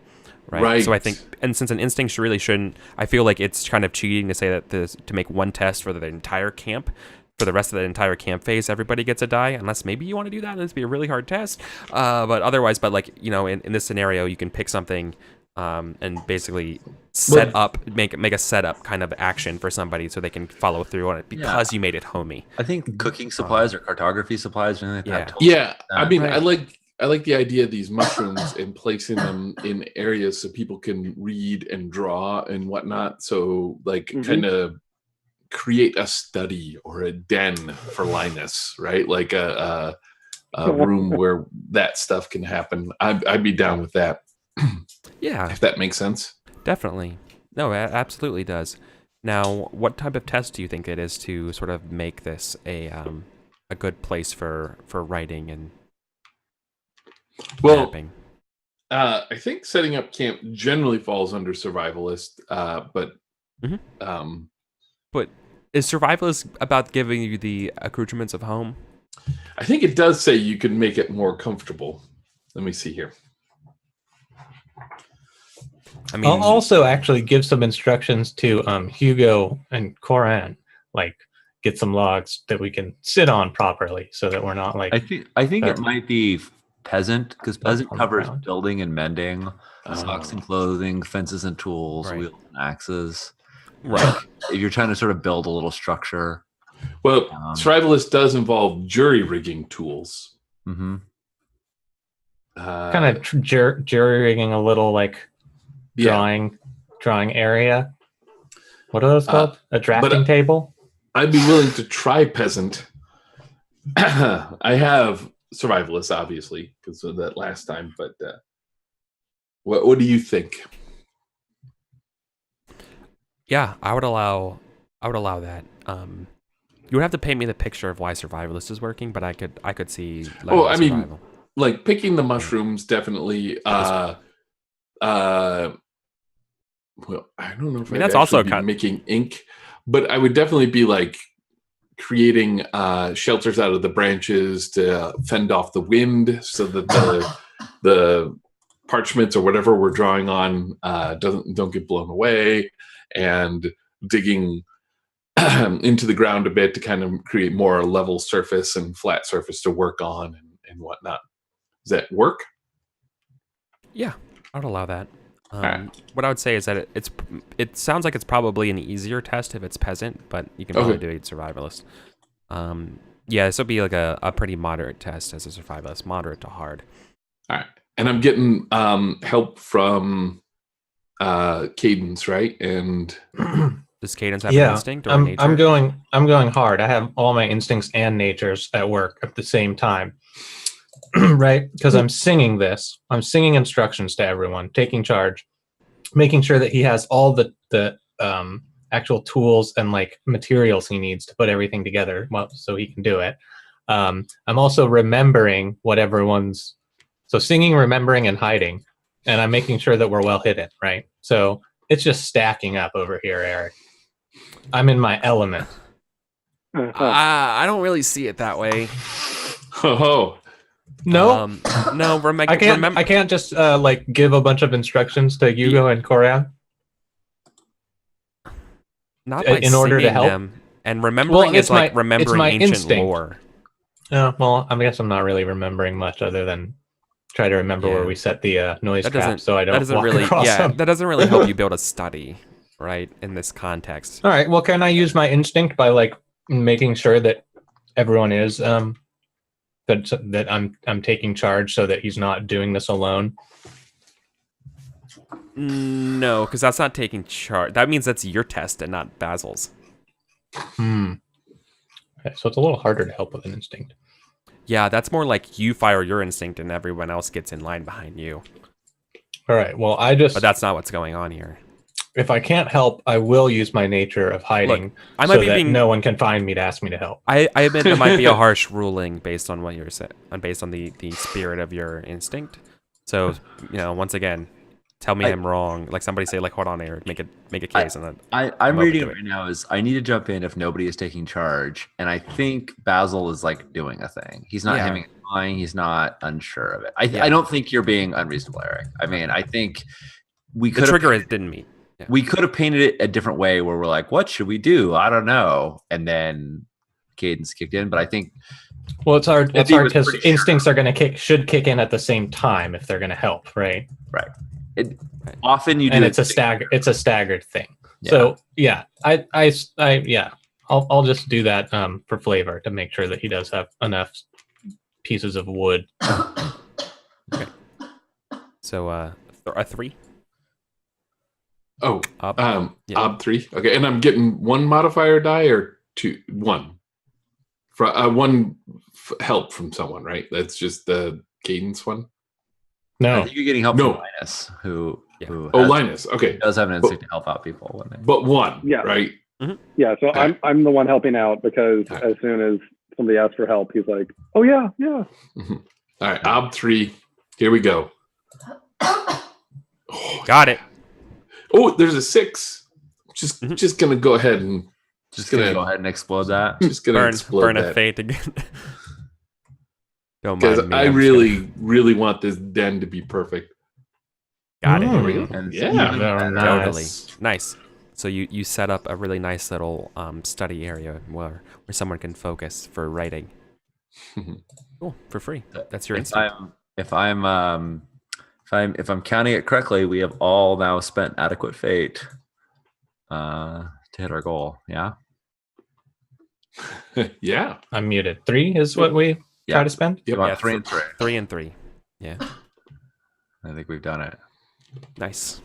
Right. So I think, and since an instinct really shouldn't, I feel like it's kind of cheating to say that to make one test for the entire camp. For the rest of the entire camp phase, everybody gets a die, unless maybe you want to do that and it's be a really hard test. But otherwise, in this scenario, you can pick something and basically make a setup kind of action for somebody so they can follow through on it because you made it homey. I think cooking supplies or cartography supplies, or anything like that. Yeah. I mean, I like the idea of these mushrooms and placing them in areas so people can read and draw and whatnot. So kind of create a study or a den for Linus, right? Like a room where that stuff can happen. I'd be down with that. Yeah, if that makes sense. Definitely. No, it absolutely does. Now, what type of test do you think it is to sort of make this a good place for writing and mapping? I think setting up camp generally falls under survivalist, but but is survivalist about giving you the accoutrements of home? I think it does say you can make it more comfortable. Let me see here. I mean, I'll also actually give some instructions to Hugo and Coran, like get some logs that we can sit on properly, so that we're not like. I think it might be peasant, because peasant covers building and mending, socks and clothing, fences and tools, wheels and axes. Right. If you're trying to sort of build a little structure. Well, survivalist does involve jury rigging tools. Mm-hmm. Kind of jury rigging a little like drawing area. What are those called? A drafting table? I'd be willing to try peasant. I have survivalist, obviously, because of that last time. But what do you think? Yeah, I would allow that. You would have to paint me the picture of why survivalist is working, but I could see. I mean, like picking the mushrooms, definitely. Well, I don't know if that's also making ink, but I would definitely be like creating shelters out of the branches to fend off the wind, so that the parchments or whatever we're drawing on don't get blown away, and digging into the ground a bit to kind of create more level surface and flat surface to work on and whatnot. Does that work? Yeah, I would allow that. Right. What I would say is that it sounds like it's probably an easier test if it's peasant, but you can probably do it survivalist. Yeah, this would be like a pretty moderate test as a survivalist, moderate to hard. All right, and I'm getting help from Cadence, right? And does Cadence have an instinct or nature? I'm going hard. I have all my instincts and natures at work at the same time. Right? Because I'm singing this. I'm singing instructions to everyone, taking charge, making sure that he has all the actual tools and like materials he needs to put everything together so he can do it. I'm also remembering what everyone's singing, remembering, and hiding, and I'm making sure that we're well hidden, right? So it's just stacking up over here, Eric. I'm in my element. I don't really see it that way. Oh. No, no. I can't just like give a bunch of instructions to Hugo and Korea. Not by in order to help them. And remembering is like remembering ancient instinct. lore. Well, I guess I'm not really remembering much other than try to remember where we set the noise trap, so I don't. That doesn't really help you build a study, right? In this context. All right. Well, can I use my instinct by like making sure that everyone is that I'm taking charge so that he's not doing this alone? No, because that's not taking charge. That means that's your test and not Basil's. Okay, so it's a little harder to help with an instinct. Yeah, that's more like you fire your instinct and everyone else gets in line behind you. All right. Well, but that's not what's going on here. If I can't help, I will use my nature of hiding. Look, no one can find me to ask me to help. I admit it might be a harsh ruling based on what you're saying, based on the spirit of your instinct. So, once again, tell me I'm wrong. Like somebody say, like, hold on, Eric, make a case. I'm reading it right now is I need to jump in if nobody is taking charge, and I think Basil is like doing a thing. He's not hemming and hawing. He's not unsure of it. I don't think you're being unreasonable, Eric. I mean, I think we could. The trigger didn't meet. Yeah. We could have painted it a different way where we're like, what should we do? I don't know. And then Cadence kicked in, but I think it's hard because instincts are going to should kick in at the same time if they're going to help, right? Right. Often you do, and it's a staggered thing. Yeah. So I'll just do that for flavor to make sure that he does have enough pieces of wood. Okay. So a 3. Oh, ob 3. Okay, and I'm getting 1 modifier die or 2? 1. One help from someone, right? That's just the Cadence one. No, I think you're getting help from Linus, who Yeah. who Oh, has- Linus. Okay. does have an instinct to help out people. When they, But one, Yeah. right? Yeah, so Okay. I'm the one helping out because as soon as somebody asks for help, he's like, "Oh yeah, yeah." All right, Ob 3. Here we go. Got it. Oh, there's a 6. Just gonna go ahead and just gonna go ahead and explode that. just gonna explode Burn a that. fate again. Don't Because mind me. I I'm just really, really want this den to be perfect. Got it. There we go. And Yeah. Very Totally. nice. Nice. So you set up a really nice little study area where someone can focus for writing. Cool. For free. That's your instinct. If I'm counting it correctly, we have all now spent adequate fate to hit our goal. Yeah. Yeah. I'm muted. 3 is what we try to spend. Yep. About Yeah, 3 and 3. 3 and 3. Yeah. I think we've done it. Nice.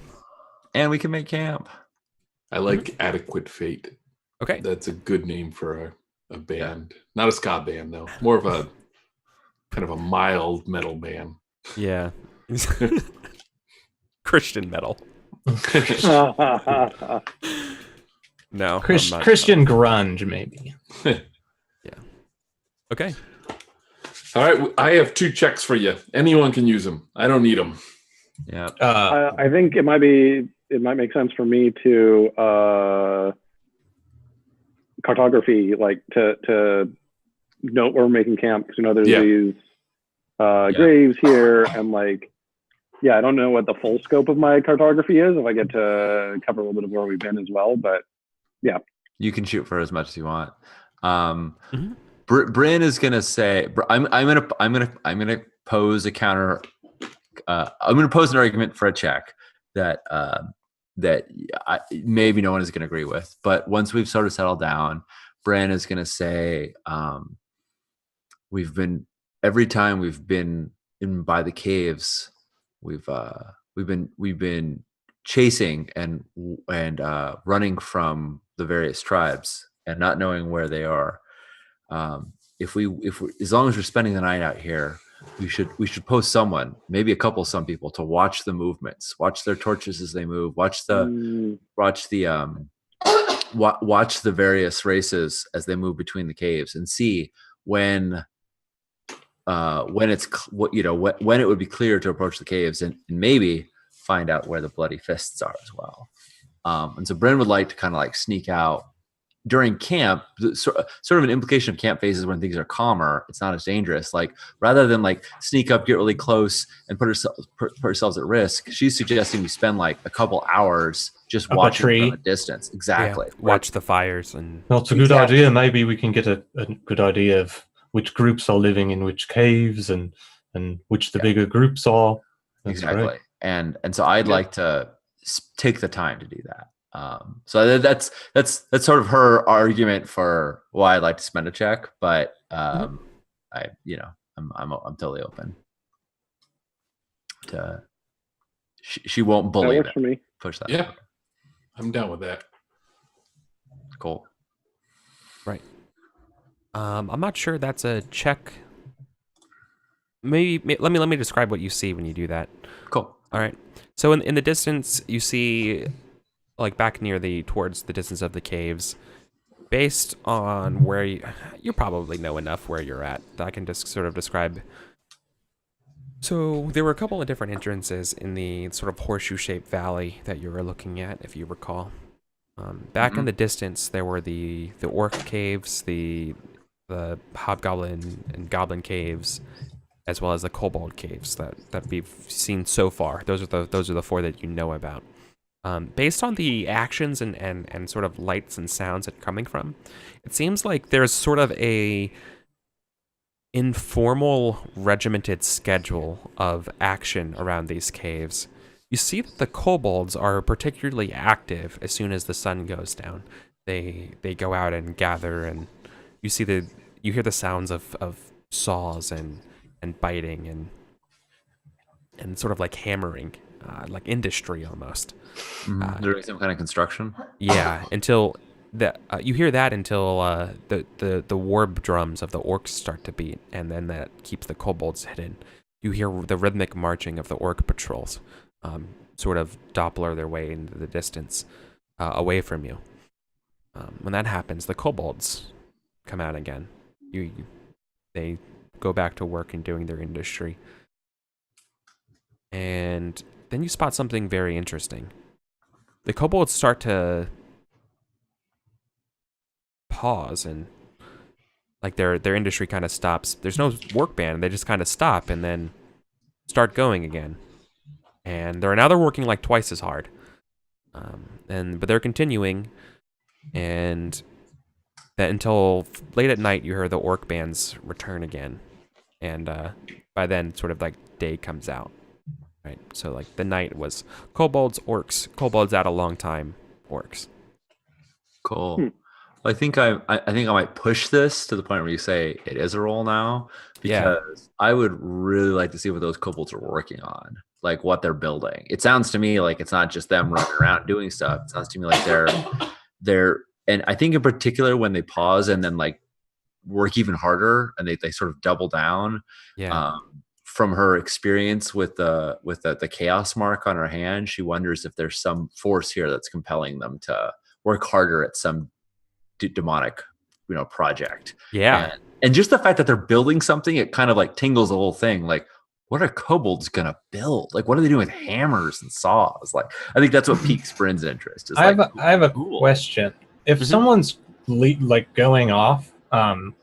And we can make camp. I like Adequate Fate. Okay. That's a good name for a band. Not a ska band, though. More of a kind of a mild metal band. Yeah. Christian metal. No. I'm not- Christian grunge, maybe. Okay. All right, I have 2 checks for you. Anyone can use them. I don't need them. Yeah. I think it might make sense for me to cartography, like to note where we're making camp, because there's these graves here, and like, I don't know what the full scope of my cartography is, if I get to cover a little bit of where we've been as well, but yeah. You can shoot for as much as you want. Bryn is gonna say, I'm gonna pose a counter. I'm gonna pose an argument for a check that maybe no one is gonna agree with. But once we've sort of settled down, Bryn is gonna say, every time we've been in by the caves, we've been chasing and running from the various tribes and not knowing where they are. If we as long as we're spending the night out here, we should post someone, maybe some people, to watch the movements, watch their torches as they move, watch the various races as they move between the caves, and see when it would be clear to approach the caves, and maybe find out where the bloody fists are as well. And so Bren would like to kind of like sneak out during camp. Sort of an implication of camp phases when things are calmer, it's not as dangerous. Like, rather than like sneak up, get really close, and put ourselves at risk, she's suggesting we spend like a couple hours just Up a watching tree. from a distance. Exactly. Yeah. Watch the fires and. That's a good idea. Maybe we can get a good idea of which groups are living in which caves and which the bigger groups are. That's Exactly. great. And so I'd like to take the time to do that. So that's sort of her argument for why I'd like to spend a check, but I'm totally open to. She won't That bully works it. for me. Push that. Yeah, I'm down with that. Cool. Right. I'm not sure that's a check. Maybe let me describe what you see when you do that. Cool. All right. So in the distance, you see, like back towards the distance of the caves, based on where you probably know enough where you're at that I can just sort of describe. So there were a couple of different entrances in the sort of horseshoe-shaped valley that you were looking at, if you recall. Back in the distance, there were the orc caves, the hobgoblin and goblin caves, as well as the kobold caves that we've seen so far. Those are the 4 that you know about. Based on the actions and sort of lights and sounds that are coming from, it seems like there's sort of a informal, regimented schedule of action around these caves. You see that the kobolds are particularly active as soon as the sun goes down. They go out and gather, and you hear the sounds of saws and biting and sort of like hammering, like industry almost. They're doing some kind of construction. Yeah, until you hear that until the warb drums of the orcs start to beat, and then that keeps the kobolds hidden. You hear the rhythmic marching of the orc patrols. sort of Doppler their way into the distance, away from you. When that happens, the kobolds come out again. They go back to work and doing their industry. And then you spot something very interesting. The kobolds start to pause, and like their industry kind of stops. There's no work ban. They just kind of stop and then start going again. And they're working like twice as hard. But they're continuing, and that until late at night you hear the orc bands return again. And by then sort of like day comes out. Right? So like the night was kobolds, orcs, kobolds out a long time, orcs. Cool. I think I might push this to the point where you say it is a roll now, because I would really like to see what those kobolds are working on, like what they're building. It sounds to me like it's not just them running around doing stuff. It sounds to me like they're and I think in particular when they pause and then like work even harder and they sort of double down. Yeah. From her experience with the chaos mark on her hand, she wonders if there's some force here that's compelling them to work harder at some demonic, project. Yeah. And just the fact that they're building something, it kind of like tingles the whole thing. Like, what are kobolds gonna build? Like, what are they doing with hammers and saws? Like, I think that's what piques Bryn's interest. Is I have a question. If someone's going off, can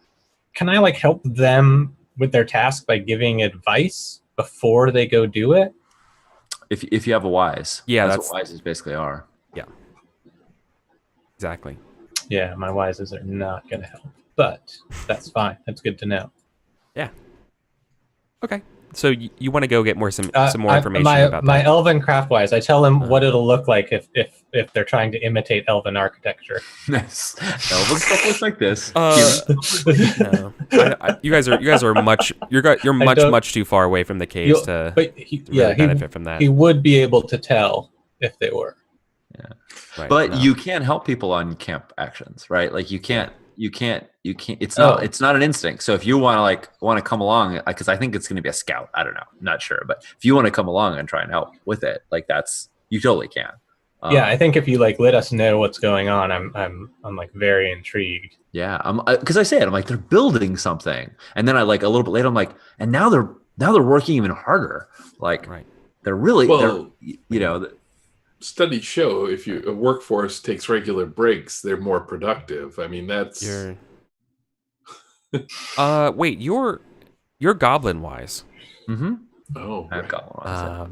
I like help them with their task by giving advice before they go do it? If you have a wise, that's what wises basically are. Yeah. Exactly. Yeah, my wises are not going to help, but that's fine. That's good to know. Yeah. Okay. So you want to go get some more information about my that. elven craftwise. I tell them what it'll look like if they're trying to imitate elven architecture. Nice. Elven stuff looks like this. No. You guys are much too far away from the caves to really benefit from that. He would be able to tell if they were. Yeah. Right, but you can't help people on camp actions, right? Like you can't. It's not an instinct. So if you want to come along, because I think it's going to be a scout. I don't know, I'm not sure. But if you want to come along and try and help with it, like you totally can. Yeah, I think if you let us know what's going on, I'm like very intrigued. Yeah, because I say it, I'm like they're building something, and then I like a little bit later, I'm like, and now they're working even harder. Like they're really Studies show if a workforce takes regular breaks, they're more productive. I mean, that's. Wait, you're goblin wise. Mm-hmm. Oh, I have goblin wise.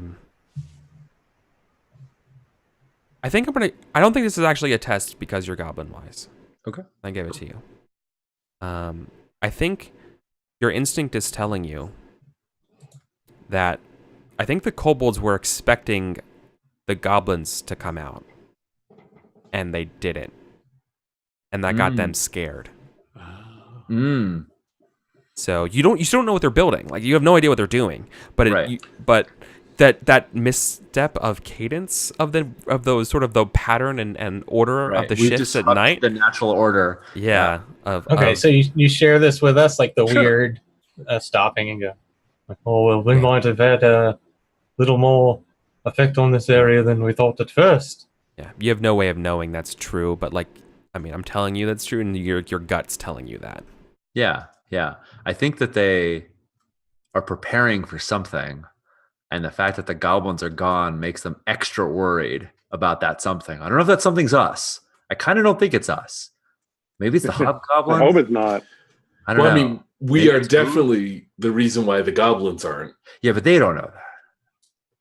I think I don't think this is actually a test because you're goblin wise. Okay, I give it to you. I think your instinct is telling you that I think the kobolds were expecting the goblins to come out, and they didn't, and that got them scared. So you don't know what they're building. Like you have no idea what they're doing. But but that misstep of cadence of those sort of the pattern and order of the shifts at night, the natural order. Yeah. So you share this with us, like the weird stopping and go, oh well, we might have had a little more effect on this area than we thought at first. Yeah, you have no way of knowing that's true, but I'm telling you that's true, and your gut's telling you that. Yeah. I think that they are preparing for something, and the fact that the goblins are gone makes them extra worried about that something. I don't know if that something's us. I kind of don't think it's us. Maybe it's the hobgoblins. I hope it's not. I don't know. I mean, we are definitely the reason why the goblins aren't. Yeah, but they don't know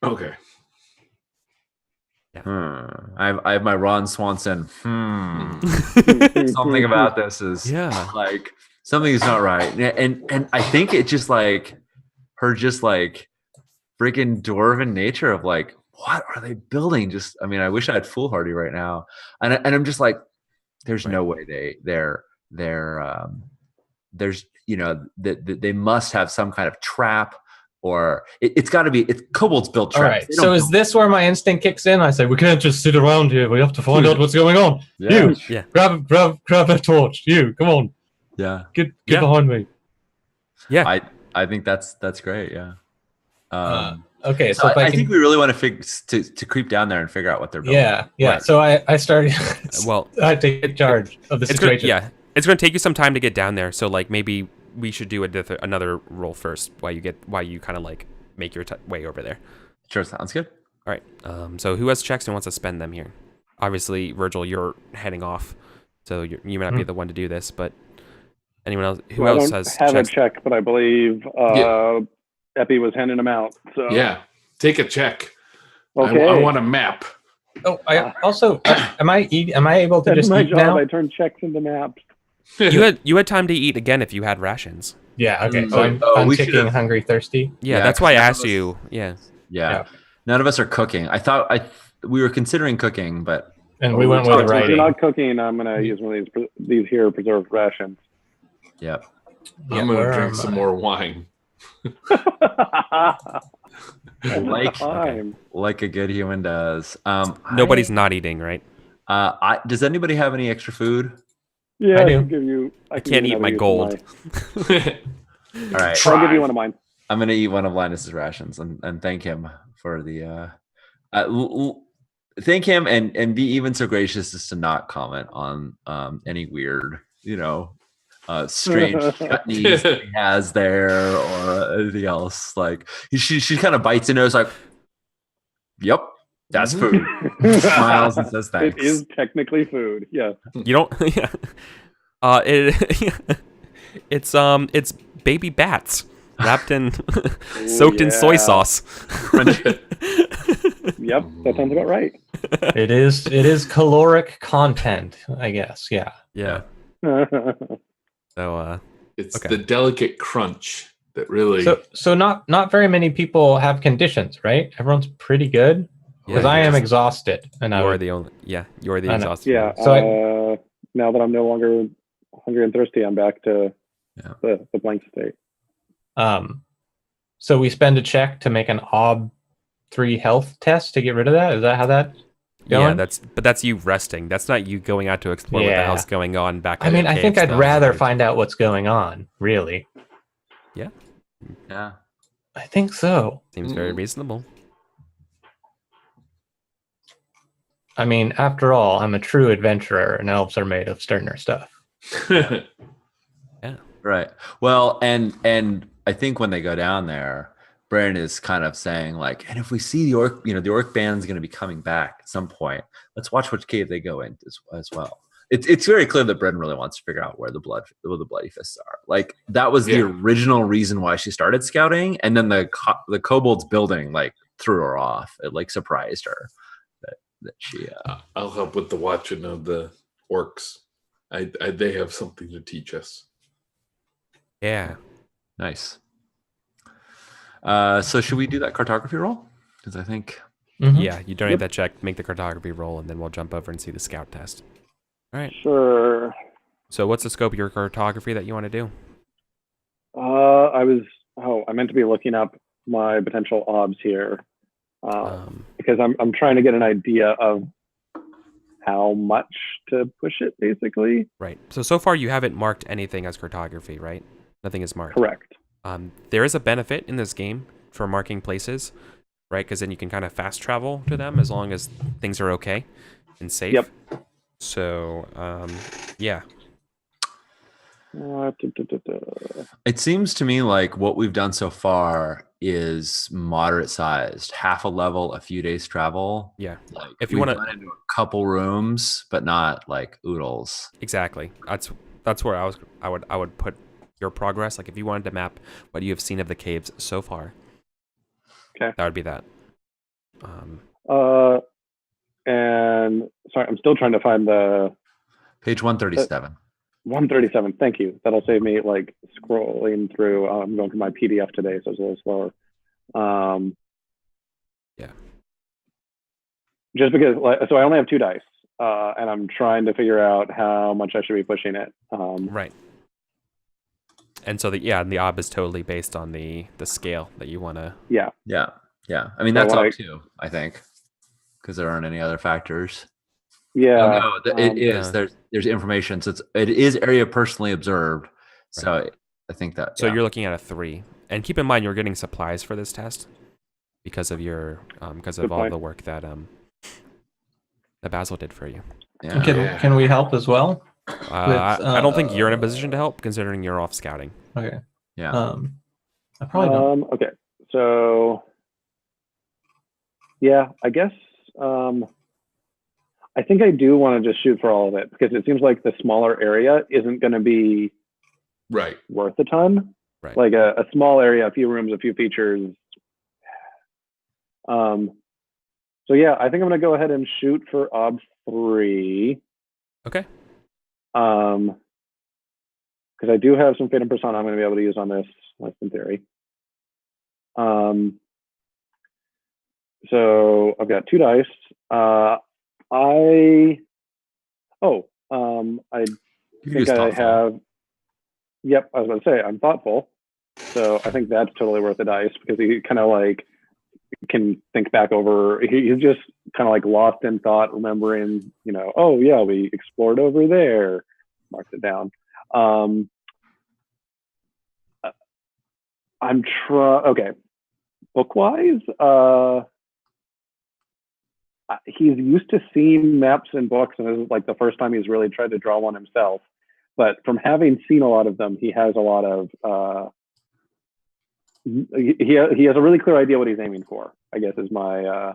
that. Okay. I have my Ron Swanson. Something about this is like something's not right, and I think it just like her freaking dwarven nature of like, what are they building? I wish I had foolhardy right now, and I'm just like, there's no way they must have some kind of trap. Or it's got to be kobolds built traps. All right. So is this where my instinct kicks in? I say we can't just sit around here. We have to find out what's going on. Yeah. Grab a torch. You come on. Yeah. Get behind me. Yeah. I think that's great. Yeah. Okay, So so if I can, think we really want to creep down there and figure out what they're building. yeah. Right. So I started. Well, I take charge of the situation. It's going to take you some time to get down there. So like maybe we should do another roll first while you kind of like make your way over there. Sure, sounds good. All right. So who has checks and wants to spend them here? Obviously, Virgil, you're heading off, so you may not be the one to do this. But anyone else? Who else has I don't have checks? a check, but I believe Epi was handing them out. So Yeah, take a check. Okay. I want a map. Oh, I also am I able to That's just my eat job. now? I turn checks into maps. You had time to eat again if you had rations. Yeah. Okay. Mm. So I'm we ticking should've- hungry, thirsty. Yeah, Yeah, that's why I 'cause none asked of us- you. Yeah. Yeah. None of us are cooking. I thought we were considering cooking, but And we went with If writing. you're not cooking, I'm gonna use one of these here preserved rations. yeah. I'm gonna drink some more wine. Like a good human does. Nobody's not eating, right? Does anybody have any extra food? Yeah, I I do. can give you. I can't eat my gold. All right. I'll give you one of mine. I'm gonna eat one of Linus's rations and thank him for the thank him and be even so gracious as to not comment on any weird, strange chutneys that he has there or anything else. Like she kind of bites into it, like, yep, that's food. Smiles and says thanks. It is technically food. Yeah. You don't. Yeah. It's baby bats wrapped in soaked in soy yeah. sauce. Yep, that sounds about right. It is caloric content, I guess. Yeah. Yeah. So It's Okay. the delicate crunch that really. So not very many people have conditions, right? Everyone's pretty good because Yeah, I am yes. exhausted, and I you're would, the only. Yeah, you're the I know. exhausted. Yeah. one. So now that I'm no longer hungry and thirsty, I'm back to Yeah. the blank state. So we spend a check to make an OB3 health test to get rid of that. Is that how that? Yeah, going? that's you resting. That's not you going out to explore what the Yeah. hell's going on back. I in mean, the I think caves, I'd though. rather find out what's going on. Really, Yeah. I think so. Seems very reasonable. I mean, after all, I'm a true adventurer, and elves are made of sterner stuff. Right. Well, and I think when they go down there, Brandon is kind of saying like, and if we see the orc, the orc band's going to be coming back at some point. Let's watch which cave they go in as well. It's very clear that Brandon really wants to figure out where the bloody fists are. Like that was the original reason why she started scouting, and then the kobolds building like threw her off. It like surprised her that she. I'll help with the watching of the orcs. They have something to teach us. Yeah. Nice. So should we do that cartography roll? Because I think. Mhm. Yeah, you donate that check, make the cartography roll, and then we'll jump over and see the scout test. All right. Sure. So what's the scope of your cartography that you want to do? I meant to be looking up my potential OBS here because I'm trying to get an idea of how much to push it, basically. Right. So far you haven't marked anything as cartography, right? Nothing is marked. Correct. There is a benefit in this game for marking places, right? Because then you can kind of fast travel to them as long as things are okay and safe. Yep. So, yeah. It seems to me like what we've done so far is moderate sized, half a level, a few days travel. Yeah. Like If you we've wanna- gone into a couple rooms, but not like oodles. Exactly. That's where I would put your progress. Like if you wanted to map what you have seen of the caves so far. Okay. That would be that. And sorry, I'm still trying to find the Page 137. 137. Thank you. That'll save me like scrolling through. I'm going through my PDF today, so it's a little slower. Yeah. Just because, so I only have 2 dice, and I'm trying to figure out how much I should be pushing it. Right. And so the ob is totally based on the scale that you want to. Yeah. Yeah. Yeah. I mean, So that's when up too, I think, because there aren't any other factors. Yeah. Oh, no, it is. There's information. So it is area personally observed. So I think that. So you're looking at a 3, and keep in mind you're getting supplies for this test because of your because Good of all point. the work that Basil did for you. Yeah. Can we help as well? I don't think you're in a position to help, considering you're off scouting. Okay. Yeah. I probably don't. Okay, so yeah, I guess I think I do want to just shoot for all of it because it seems like the smaller area isn't going to be Right. worth a ton. Right. Like a small area, a few rooms, a few features. So yeah, I think I'm going to go ahead and shoot for Ob 3. Okay. Because I do have some Fate and Persona I'm going to be able to use on this, that's in theory. So I've got 2 dice. I think I have. Yep, I was going to say I'm thoughtful, so I think that's totally worth the dice because he kind of like can think back over. He's just kind of like lost in thought, remembering, oh yeah, we explored over there. Marked it down. Okay, book-wise, he's used to seeing maps in books, and this is like the first time he's really tried to draw one himself. But from having seen a lot of them, he has a lot of he has a really clear idea what he's aiming for, I guess, is my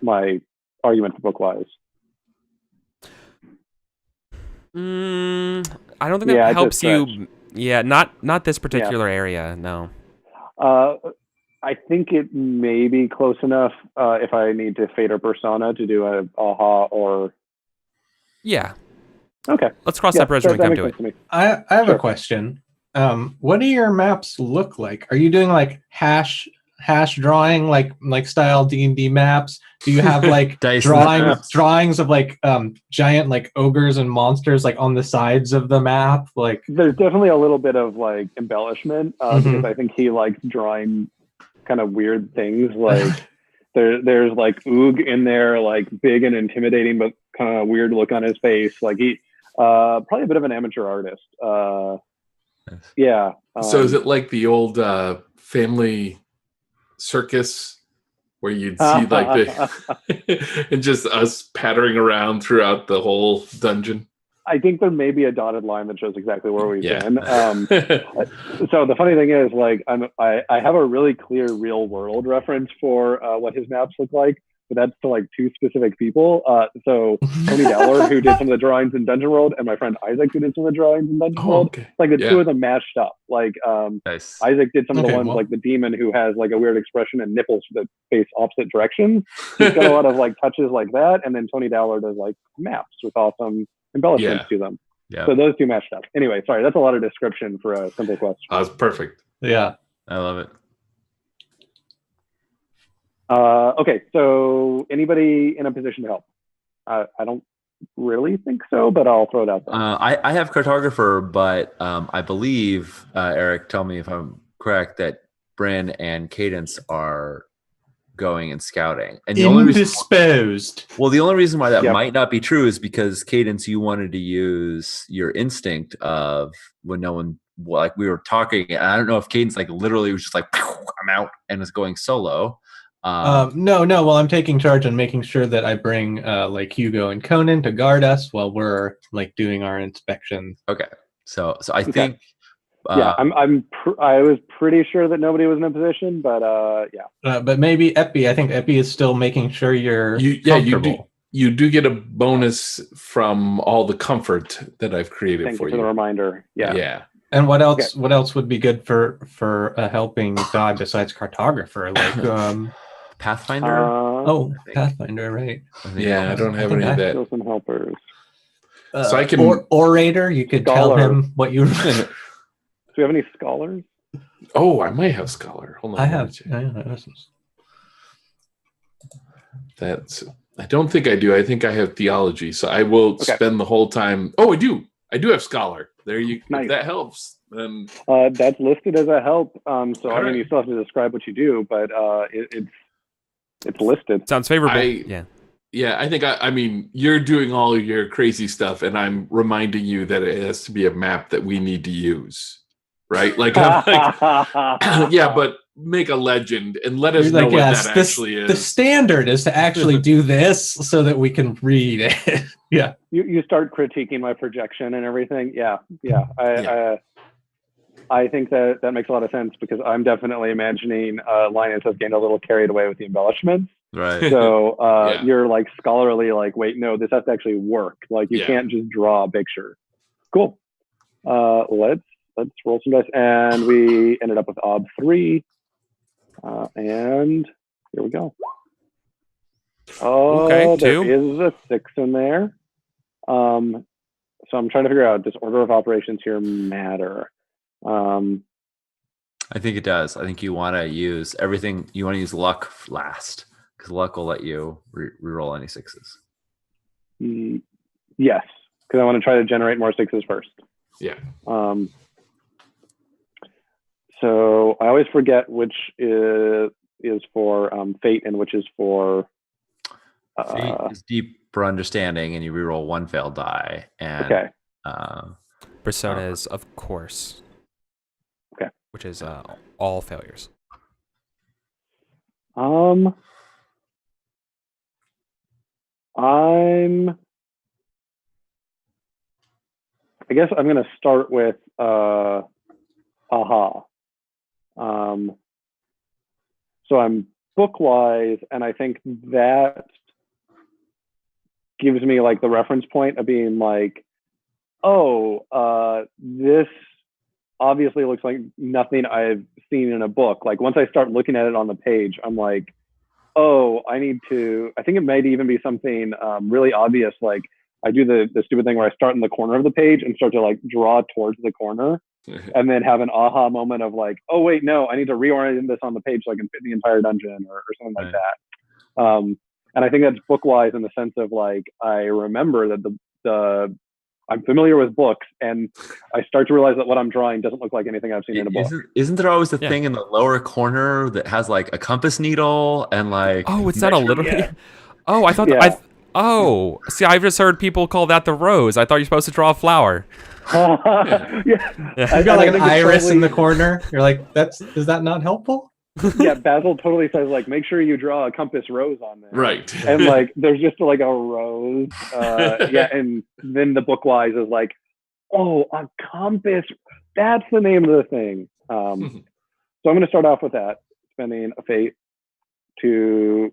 my argument for book-wise. I don't think that helps you. Yeah, not this particular area. No. I think it may be close enough if I need to Fate or Persona to do a aha or. Yeah. Okay. Let's cross that bridge when we come to it. I have a question. What do your maps look like? Are you doing like hash drawing like style D&D maps? Do you have like drawings of like giant like ogres and monsters like on the sides of the map? Like there's definitely a little bit of like embellishment because I think he likes drawing kind of weird things. Like there's like Oog in there, like big and intimidating, but kind of weird look on his face. Like he probably a bit of an amateur artist. Yeah. So is it like the old family circus where you'd see like the and just us pattering around throughout the whole dungeon? I think there may be a dotted line that shows exactly where we've been. So the funny thing is, like, I have a really clear real world reference for what his maps look like, but that's to like 2 specific people. So Tony Dowler, who did some of the drawings in Dungeon World, and my friend Isaac, who did some of the drawings in Dungeon World. Okay. Like the 2 of them mashed up. Like Nice. Isaac did some of the ones like the demon who has like a weird expression and nipples that face opposite directions. He's got a lot of like touches like that, and then Tony Dowler does like maps with awesome embellishments to them. Yeah. So those 2 matched up. Anyway, sorry, that's a lot of description for a simple question. That's perfect. Yeah. I love it. Okay, so anybody in a position to help? I don't really think so, but I'll throw it out there. I have Cartographer, but I believe, Eric, tell me if I'm correct, that Bryn and Cadence are going and scouting. And the only reason why that might not be true is because Cadence, you wanted to use your instinct of when no one, like we were talking, and I don't know if Cadence like literally was just like, I'm out and is going solo. No. Well, I'm taking charge and making sure that I bring like Hugo and Conan to guard us while we're like doing our inspection. Okay. So I think. I was pretty sure that nobody was in a position, but but maybe Epi. I think Epi is still making sure you're comfortable. You do get a bonus from all the comfort that I've created Thank for you. For the remander. Yeah. And what else? Okay. What else would be good for a helping god besides Cartographer? Like Pathfinder. Pathfinder, right? I don't have any of that. Still some helpers. So I can orator. You could tell him what you. Do we have any scholars? Oh, I might have scholar. Hold on. I have. I don't think I do. I think I have theology. So I will spend the whole time. Oh, I do. I do have scholar. There you. Nice. That helps. That's listed as a help. So I mean, you still have to describe what you do, but it's listed. Sounds favorable. Yeah, I think I mean you're doing all of your crazy stuff, and I'm reminding you that it has to be a map that we need to use. Right? Like, I'm like yeah, but make a legend and let us You're know like, what yes, that this, actually is. the standard is to actually do this so that we can read it. Yeah. You start critiquing my projection and everything. Yeah. I think that makes a lot of sense because I'm definitely imagining Linus has gained a little carried away with the embellishments. Right. So you're like scholarly, like, wait, no, this has to actually work. Like you can't just draw a picture. Cool. Let's roll some dice, and we ended up with Ob 3, and here we go. Oh, Okay, there 2. is a 6 in there. So I'm trying to figure out, does order of operations here matter? I think it does. I think you want to use everything. You want to use luck last because luck will let you reroll any 6s. Yes, because I want to try to generate more 6s first. Yeah. So I always forget which is for fate and which is for. Fate is deeper understanding, and you reroll 1 failed die. And Okay. Persona is, of course. Okay. Which is all failures. I guess I'm going to start with aha. So I'm book-wise, and I think that gives me like the reference point of being like, oh, this obviously looks like nothing I've seen in a book. Like once I start looking at it on the page, I'm like, oh, I think it might even be something really obvious. Like I do the stupid thing where I start in the corner of the page and start to like draw towards the corner and then have an aha moment of like, oh wait, no, I need to reorient this on the page so I can fit the entire dungeon or something like that. And I think that's book-wise in the sense of like, I remember that I'm familiar with books, and I start to realize that what I'm drawing doesn't look like anything I've seen in a book. Isn't there always a thing in the lower corner that has like a compass needle and like? Oh, it's not a literal. Yeah. Oh, I thought see, I've just heard people call that the rose. I thought you're supposed to draw a flower. Yeah. You've got like an iris in the corner. You're like, is that not helpful? Yeah, Basil totally says like, make sure you draw a compass rose on there. Right. And like, there's just like a rose. And then the book-wise is like, oh, a compass. That's the name of the thing. So I'm going to start off with that, spending a fate to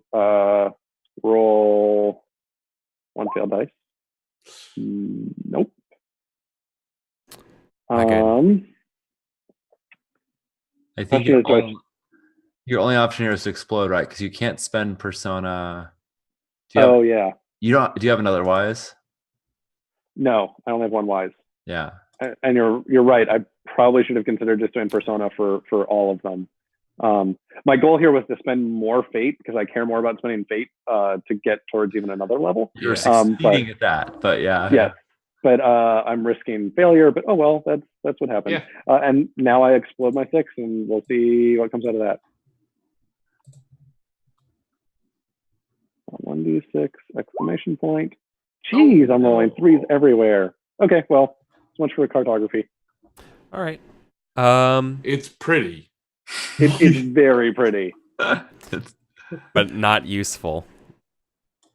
roll 1 failed dice. Nope. I think your only option here is to explode, right? Because you can't spend persona. Yeah. You don't. Do you have another wise? No, I only have 1 wise. Yeah. And you're right. I probably should have considered just doing persona for all of them. My goal here was to spend more fate because I care more about spending fate to get towards even another level. You're succeeding at that, but yeah. Yes. But I'm risking failure. But oh well, that's what happened. Yeah. And now I explode my 6, and we'll see what comes out of that. 1d6 exclamation point. Jeez, I'm rolling 3s everywhere. Okay, well, so much for cartography. All right. It's pretty. It's very pretty, but not useful.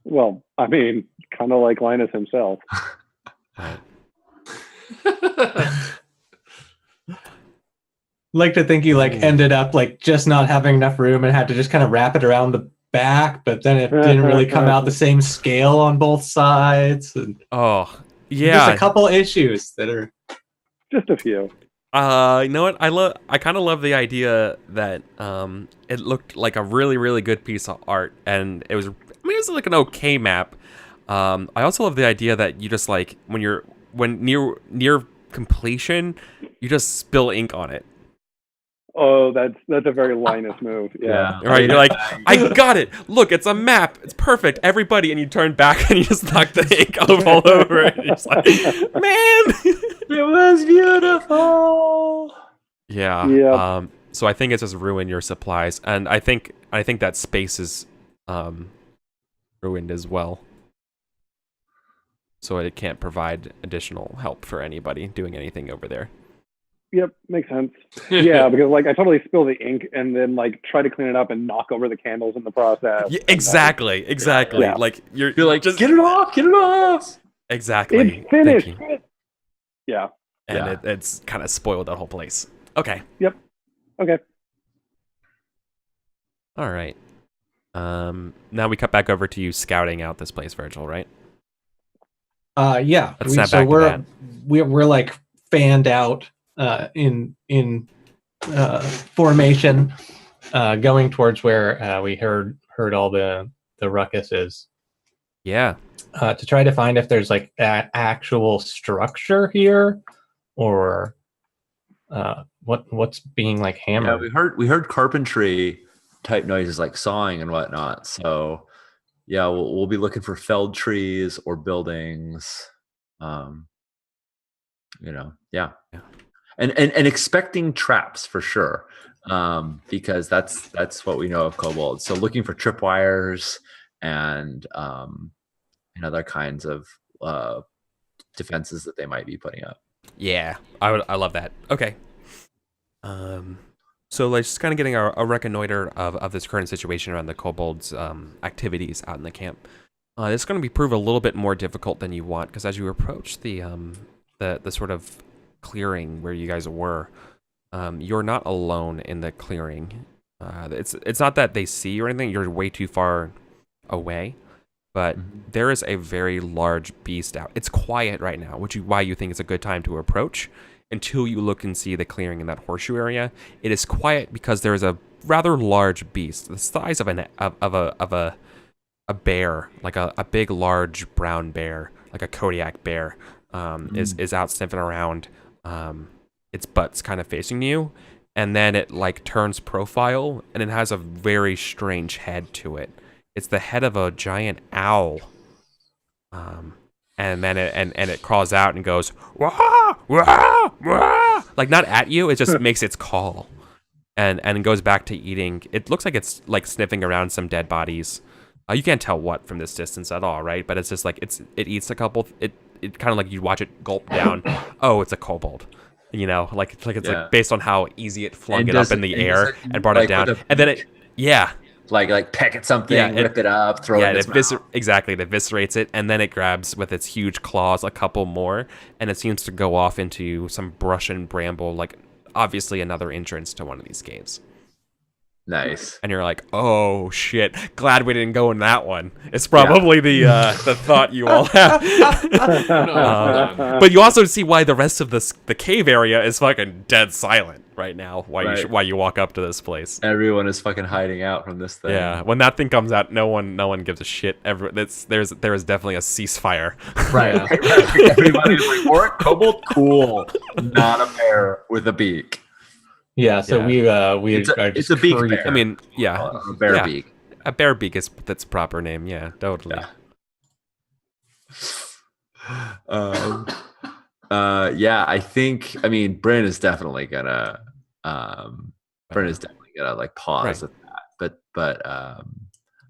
Well, I mean, kind of like Linus himself. Like to think you like ended up like just not having enough room and had to just kind of wrap it around the back, but then it didn't really come out the same scale on both sides. And oh, yeah. Just a couple issues that are just a few. You know what? I kind of love the idea that it looked like a really, really good piece of art, and it was like an okay map. I also love the idea that you just like when near completion, you just spill ink on it. Oh, that's a very Linus move. Yeah. Right. You're like, I got it. Look, it's a map. It's perfect. Everybody, and you turn back and you just knock the ink all over it. And you're just like, man, it was beautiful. Yeah. Yep. So I think it's just ruin your supplies, and I think that space is ruined as well. So it can't provide additional help for anybody doing anything over there. Yep, makes sense. Yeah, because like I totally spill the ink and then like try to clean it up and knock over the candles in the process. Yeah, exactly. Yeah. Like you're like, just get it off. exactly. It's finished. Thank you. Yeah. And it's kind of spoiled that whole place. Okay. Yep. Okay. All right. Now we cut back over to you scouting out this place, Virgil, right? Yeah. Let's snap back to that. We're like fanned out in formation, going towards where we heard all the ruckuses. Yeah. To try to find if there's like an actual structure here, or what's being like hammered. Yeah, we heard carpentry type noises like sawing and whatnot. So yeah, we'll be looking for felled trees or buildings. Yeah. And expecting traps for sure. Because that's what we know of kobolds. So looking for tripwires and other kinds of defenses that they might be putting up. Yeah. I love that. Okay. So like just kind of getting a reconnoiter of this current situation around the kobolds' activities out in the camp. It's going to prove a little bit more difficult than you want, because as you approach the sort of clearing where you guys were, you're not alone in the clearing. It's not that they see you or anything. You're way too far away, but there is a very large beast out. It's quiet right now, which is why you think it's a good time to approach. Until you look and see the clearing in that horseshoe area, it is quiet because there is a rather large beast, the size of a bear, like a big, large brown bear, like a Kodiak bear, is out sniffing around. Its butt's kind of facing you, and then it like turns profile, and it has a very strange head to it. It's the head of a giant owl. And then it crawls out and goes, wah, wah, wah. Like not at you, it just makes its call, and goes back to eating. It looks like it's like sniffing around some dead bodies. You can't tell what from this distance at all, right? But it's just like it eats a couple. It kind of like you watch it gulp down. Oh, it's a kobold. You know, like it's like based on how easy it flung it up in the air and brought it down, and then like peck at something, rip it up, throw it in its mouth. Exactly, it eviscerates it, and then it grabs with its huge claws a couple more, and it seems to go off into some brush and bramble, like obviously another entrance to one of these caves. Nice. And you're like, oh shit, glad we didn't go in that one. It's probably the thought you all have. But you also see why the rest of the cave area is fucking dead silent right now. Why you walk up to this place? Everyone is fucking hiding out from this thing. Yeah, when that thing comes out, no one gives a shit. There is definitely a ceasefire. Right. Everybody's like, orc, kobold, cool. Not a bear with a beak. Yeah, so it's a beak bear. I mean, yeah, a bear beak. A bear beak is that's proper name. Yeah, totally. I think. I mean, Bryn is definitely gonna. Like pause at that. But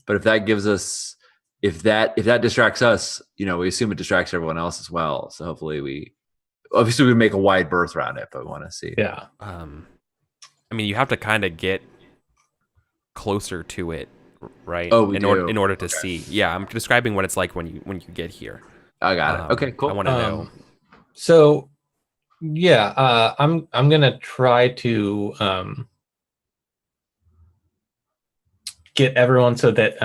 if that gives us, if that distracts us, we assume it distracts everyone else as well. So hopefully we make a wide berth around it, but we want to see. Yeah. I mean, you have to kind of get closer to it, right? Oh, in order to see. Yeah, I'm describing what it's like when you get here. I got it. Okay, cool. I want to know. So, yeah, I'm gonna try to get everyone so that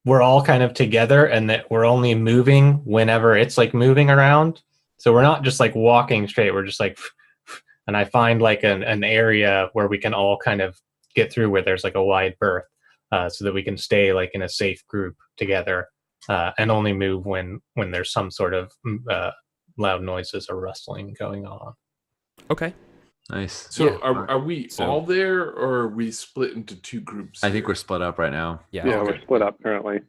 we're all kind of together and that we're only moving whenever it's like moving around. So we're not just like walking straight. We're just like. And I find like an area where we can all kind of get through where there's like a wide berth, so that we can stay like in a safe group together, and only move when there's some sort of loud noises or rustling going on. Okay. Nice. So are we all there, or are we split into two groups? I think we're split up right now. Yeah, we're split up currently.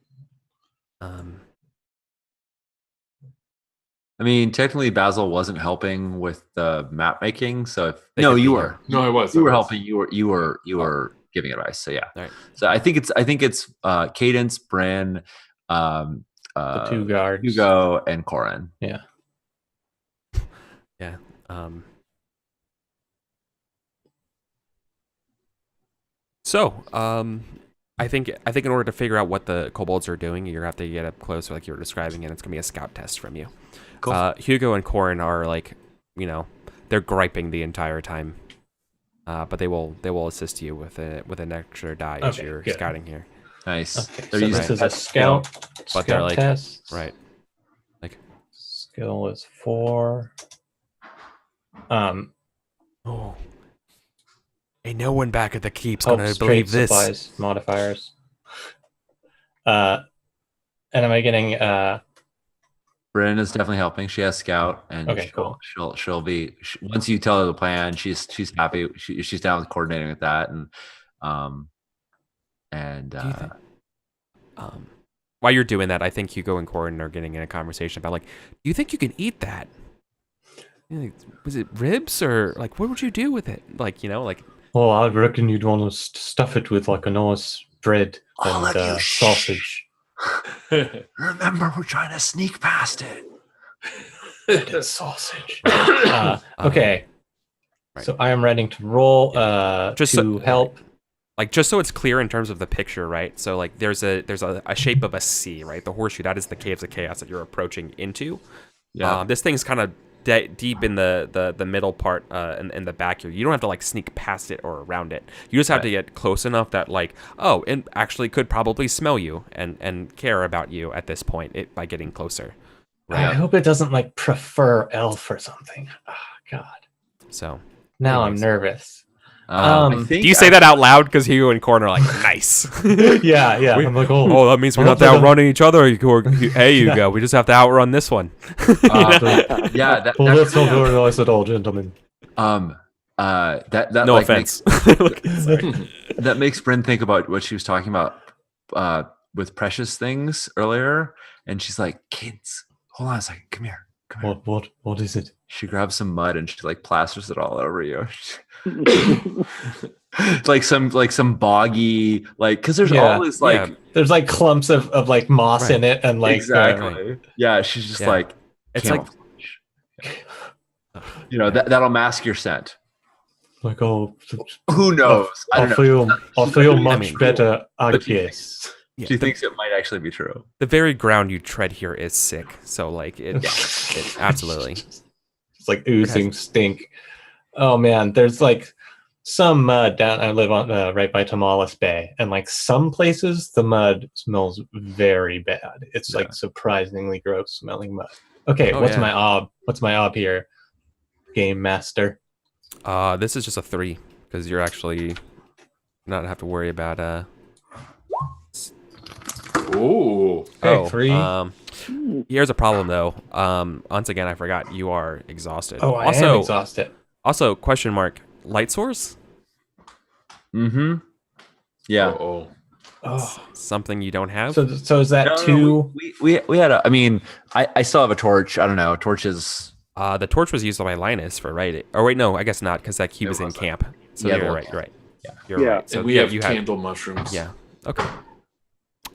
I mean, technically, Basil wasn't helping with the map making. So you were. No, I was. You were helping. You were giving advice. So yeah. Right. So I think it's Cadence, Bran, the two guards, Hugo, and Corin. Yeah. Yeah. So, I think in order to figure out what the kobolds are doing, you're gonna have to get up close, like you were describing, and it's gonna be a scout test from you. Cool. Hugo and Corin are like, they're griping the entire time, but they will assist you with an extra die as you're scouting here. Nice. Okay, so this is a scout. But they're like test. right, like skill is 4. oh. Ain't no one back at the keep's Help gonna straight believe this. supplies, modifiers. And am I getting Brynn is definitely helping. She has scout, and Okay, cool. she'll be once you tell her the plan, she's happy. She's down with coordinating with that, and Do you think, while you're doing that, I think Hugo and Corin are getting in a conversation about like, do you think you can eat that? Was it ribs or like what would you do with it? Like like. Well, I reckon you'd want to stuff it with like a nice bread All of and you sausage. remember, we're trying to sneak past it. Bread and sausage. Okay. Right. So I am ready to roll Just to help. Like just so it's clear in terms of the picture, right? So like there's a shape of a C, right? The horseshoe, that is the caves of chaos that you're approaching into. Yeah. This thing's kind of deep in the middle part in the back here. You don't have to like sneak past it or around it. You just have to get close enough that like, oh, it actually could probably smell you and care about you at this point by getting closer. Right? I hope it doesn't like prefer elf or something. Oh, God. So now anyways. I'm nervous. I think Do you say that out loud? Because Hugo and Corin are like, nice. yeah. I'm like, oh, that means we don't have to outrun each other. Hey, Hugo, we just have to outrun this one. Yeah. Well, that's not very nice at all, gentlemen. That No like offense. that makes Brynn think about what she was talking about with precious things earlier, and she's like, "Kids, hold on a second. Come here. What is it?" She grabs some mud and she like plasters it all over you. like some boggy, like, because there's all this like there's like clumps of like moss in it, and like exactly. Yeah, she's just like, it's like, that'll mask your scent. Like, oh, who knows? I feel much better, I guess. Yeah, she thinks it might actually be true. The very ground you tread here is sick. So like it absolutely. It's like oozing stink. Oh man, there's like some mud down. I live on right by Tamales Bay, and like some places the mud smells very bad. It's like surprisingly gross smelling mud. Okay, what's my ob? What's my ob here, Game Master? This is just a 3 because you're actually not have to worry about Ooh. Okay, 3. Here's a problem though. Once again, I forgot you are exhausted. Oh, I am exhausted. Also, question mark, light source? Mm-hmm. Yeah. Uh-oh. Something you don't have? So is that 2? We had a, I mean, I still have a torch. I don't know. Torches. The torch was used by Linus for right. Or wait, no, I guess not, because that cube is in camp. So you're right. You're right. Yeah. You're right. So and we have candle mushrooms. Yeah. Okay.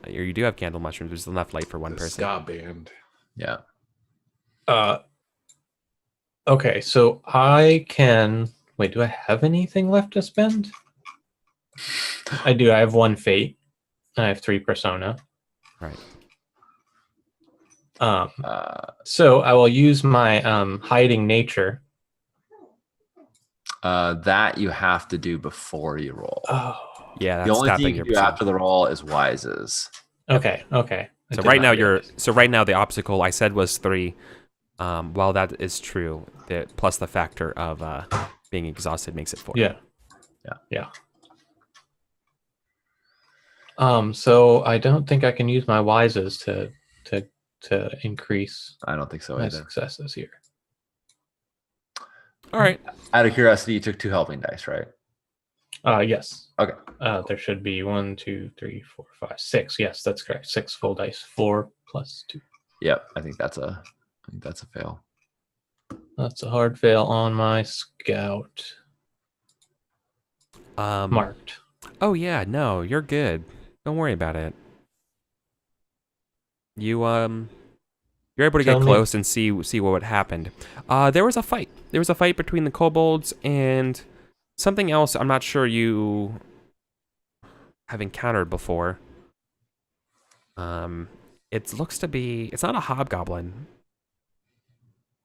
You do have candle mushrooms. There's enough light for one person. Ska band. Yeah. Okay, so I can wait. Do I have anything left to spend? I do. I have 1 fate. And I have 3 persona. Right. So I will use my hiding nature. That you have to do before you roll. Oh. Yeah, that's the only thing you your can do after the roll is wises. Okay. So right now the obstacle I said was 3. While that is true, plus the factor of being exhausted makes it 4. Yeah. So I don't think I can use my wises to increase I don't think so my either. successes here. All right. Out of curiosity, you took 2 helping dice, right? Yes. Okay. There should be 1, 2, 3, 4, 5, 6. Yes, that's correct. 6 full dice. 4 plus 2. Yep. I think that's a fail. That's a hard fail on my scout. Marked. Oh yeah, no, you're good. Don't worry about it. You're able to get close and see what happened. There was a fight. There was a fight between the kobolds and something else. I'm not sure you have encountered before. It looks to be, it's not a hobgoblin.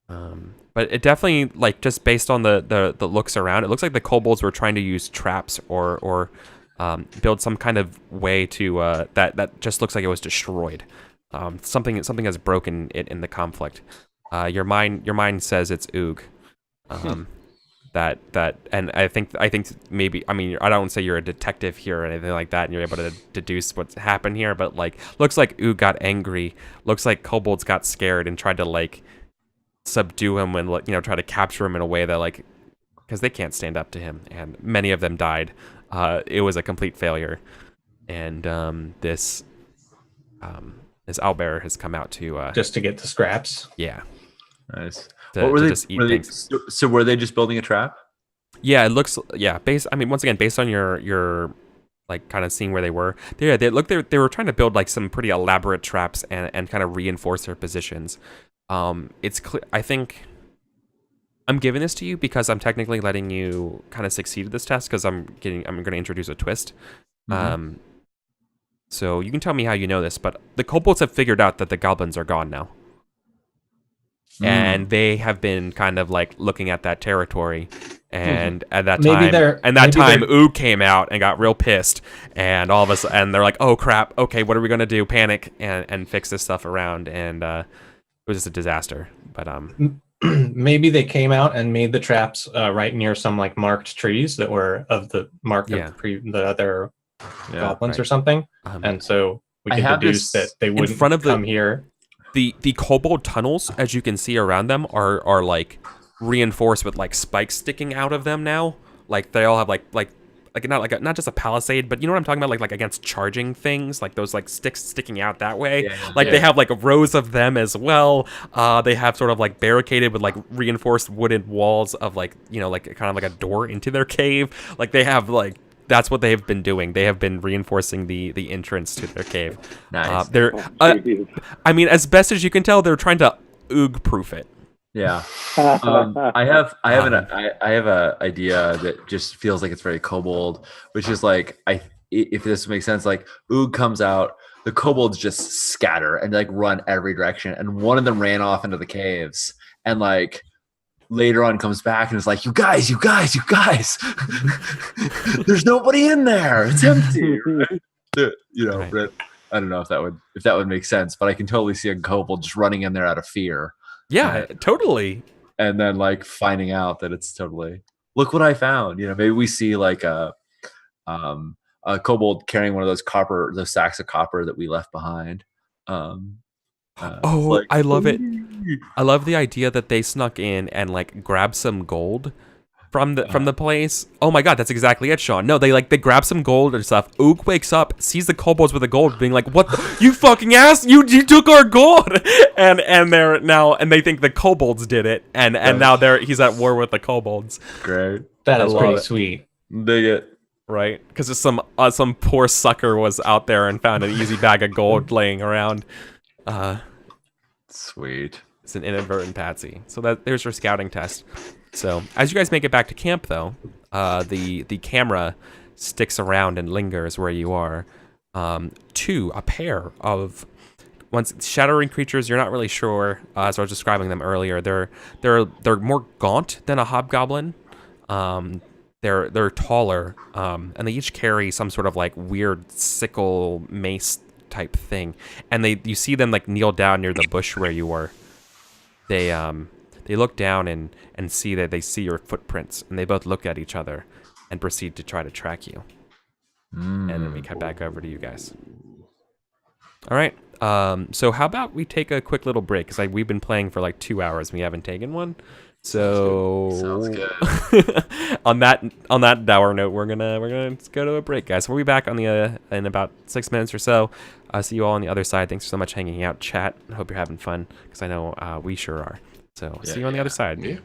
But it definitely, like, just based on the looks around, it looks like the kobolds were trying to use traps or build some kind of way to that just looks like it was destroyed. Something has broken it in the conflict. Your mind says it's Oog. And I think maybe, I mean, I don't say you're a detective here or anything like that and you're able to deduce what's happened here, but like looks like Oog got angry, looks like kobolds got scared and tried to like subdue him and, you know, try to capture him in a way that, like, because they can't stand up to him, and many of them died. It was a complete failure, and this owlbearer has come out to just to get the scraps. Yeah. Nice. What were they? So were they just building a trap? Yeah, it looks. Yeah, I mean, once again, based on your like kind of seeing where they were. They were trying to build like some pretty elaborate traps and kind of reinforce their positions. It's clear. I think I'm giving this to you because I'm technically letting you kind of succeed at this test because I'm going to introduce a twist. So you can tell me how you know this, but the kobolds have figured out that the goblins are gone now. And they have been kind of like looking at that territory, and at that time, Oog came out and got real pissed, and all of us, and they're like, "Oh crap! Okay, what are we gonna do?" Panic and fix this stuff around, and it was just a disaster. But maybe they came out and made the traps right near some like marked trees that were of the mark of the other goblins or something, and so we can deduce that they wouldn't come here. The kobold tunnels, as you can see around them, are like reinforced with like spikes sticking out of them now. Like they all have like not just a palisade, but you know what I'm talking about, like against charging things, like those like sticks sticking out that way. They have like rows of them as well. They have sort of like barricaded with like reinforced wooden walls of like, you know, like kind of like a door into their cave. Like they have like. That's what they've been doing. They have been reinforcing the entrance to their cave. Nice. I mean, as best as you can tell, they're trying to Oog-proof it. Yeah. I have an idea that just feels like it's very kobold, which is like, if this makes sense, like Oog comes out, the kobolds just scatter and like run every direction, and one of them ran off into the caves, and like later on comes back and is like, you guys, there's nobody in there. It's empty. Right? You know, right. I don't know if that would make sense, but I can totally see a kobold just running in there out of fear. Yeah, totally. And then like finding out that it's totally, look what I found. You know, maybe we see like a kobold carrying one of those sacks of copper that we left behind. I love it. I love the idea that they snuck in and like grabbed some gold from the place. Oh my god, that's exactly it, Sean. No, they grab some gold and stuff. Oog wakes up, sees the kobolds with the gold, being like, "What? You fucking ass! You took our gold!" and they're now, and they think the kobolds did it, and now he's at war with the kobolds. Great. That is pretty sweet. Dig it. Right, because some poor sucker was out there and found an easy bag of gold laying around. Sweet. It's an inadvertent patsy. So there's your scouting test. So as you guys make it back to camp, though, the camera sticks around and lingers where you are. A pair of shattering creatures. You're not really sure. As I was describing them earlier, they're more gaunt than a hobgoblin. They're taller, and they each carry some sort of like weird sickle mace type thing, and you see them like kneel down near the bush where you were. They look down and see that they see your footprints, and they both look at each other and proceed to try to track you. And then we cut back over to you guys. All right. So how about we take a quick little break, because we've been playing for like 2 hours and we haven't taken one. So sounds good. on that dour note, we're gonna go to a break, guys. We'll be back on the in about 6 minutes or so. See you all on the other side. Thanks so much for hanging out, chat. Hope you're having fun, because I know we sure are. So see you on the other side. Yeah.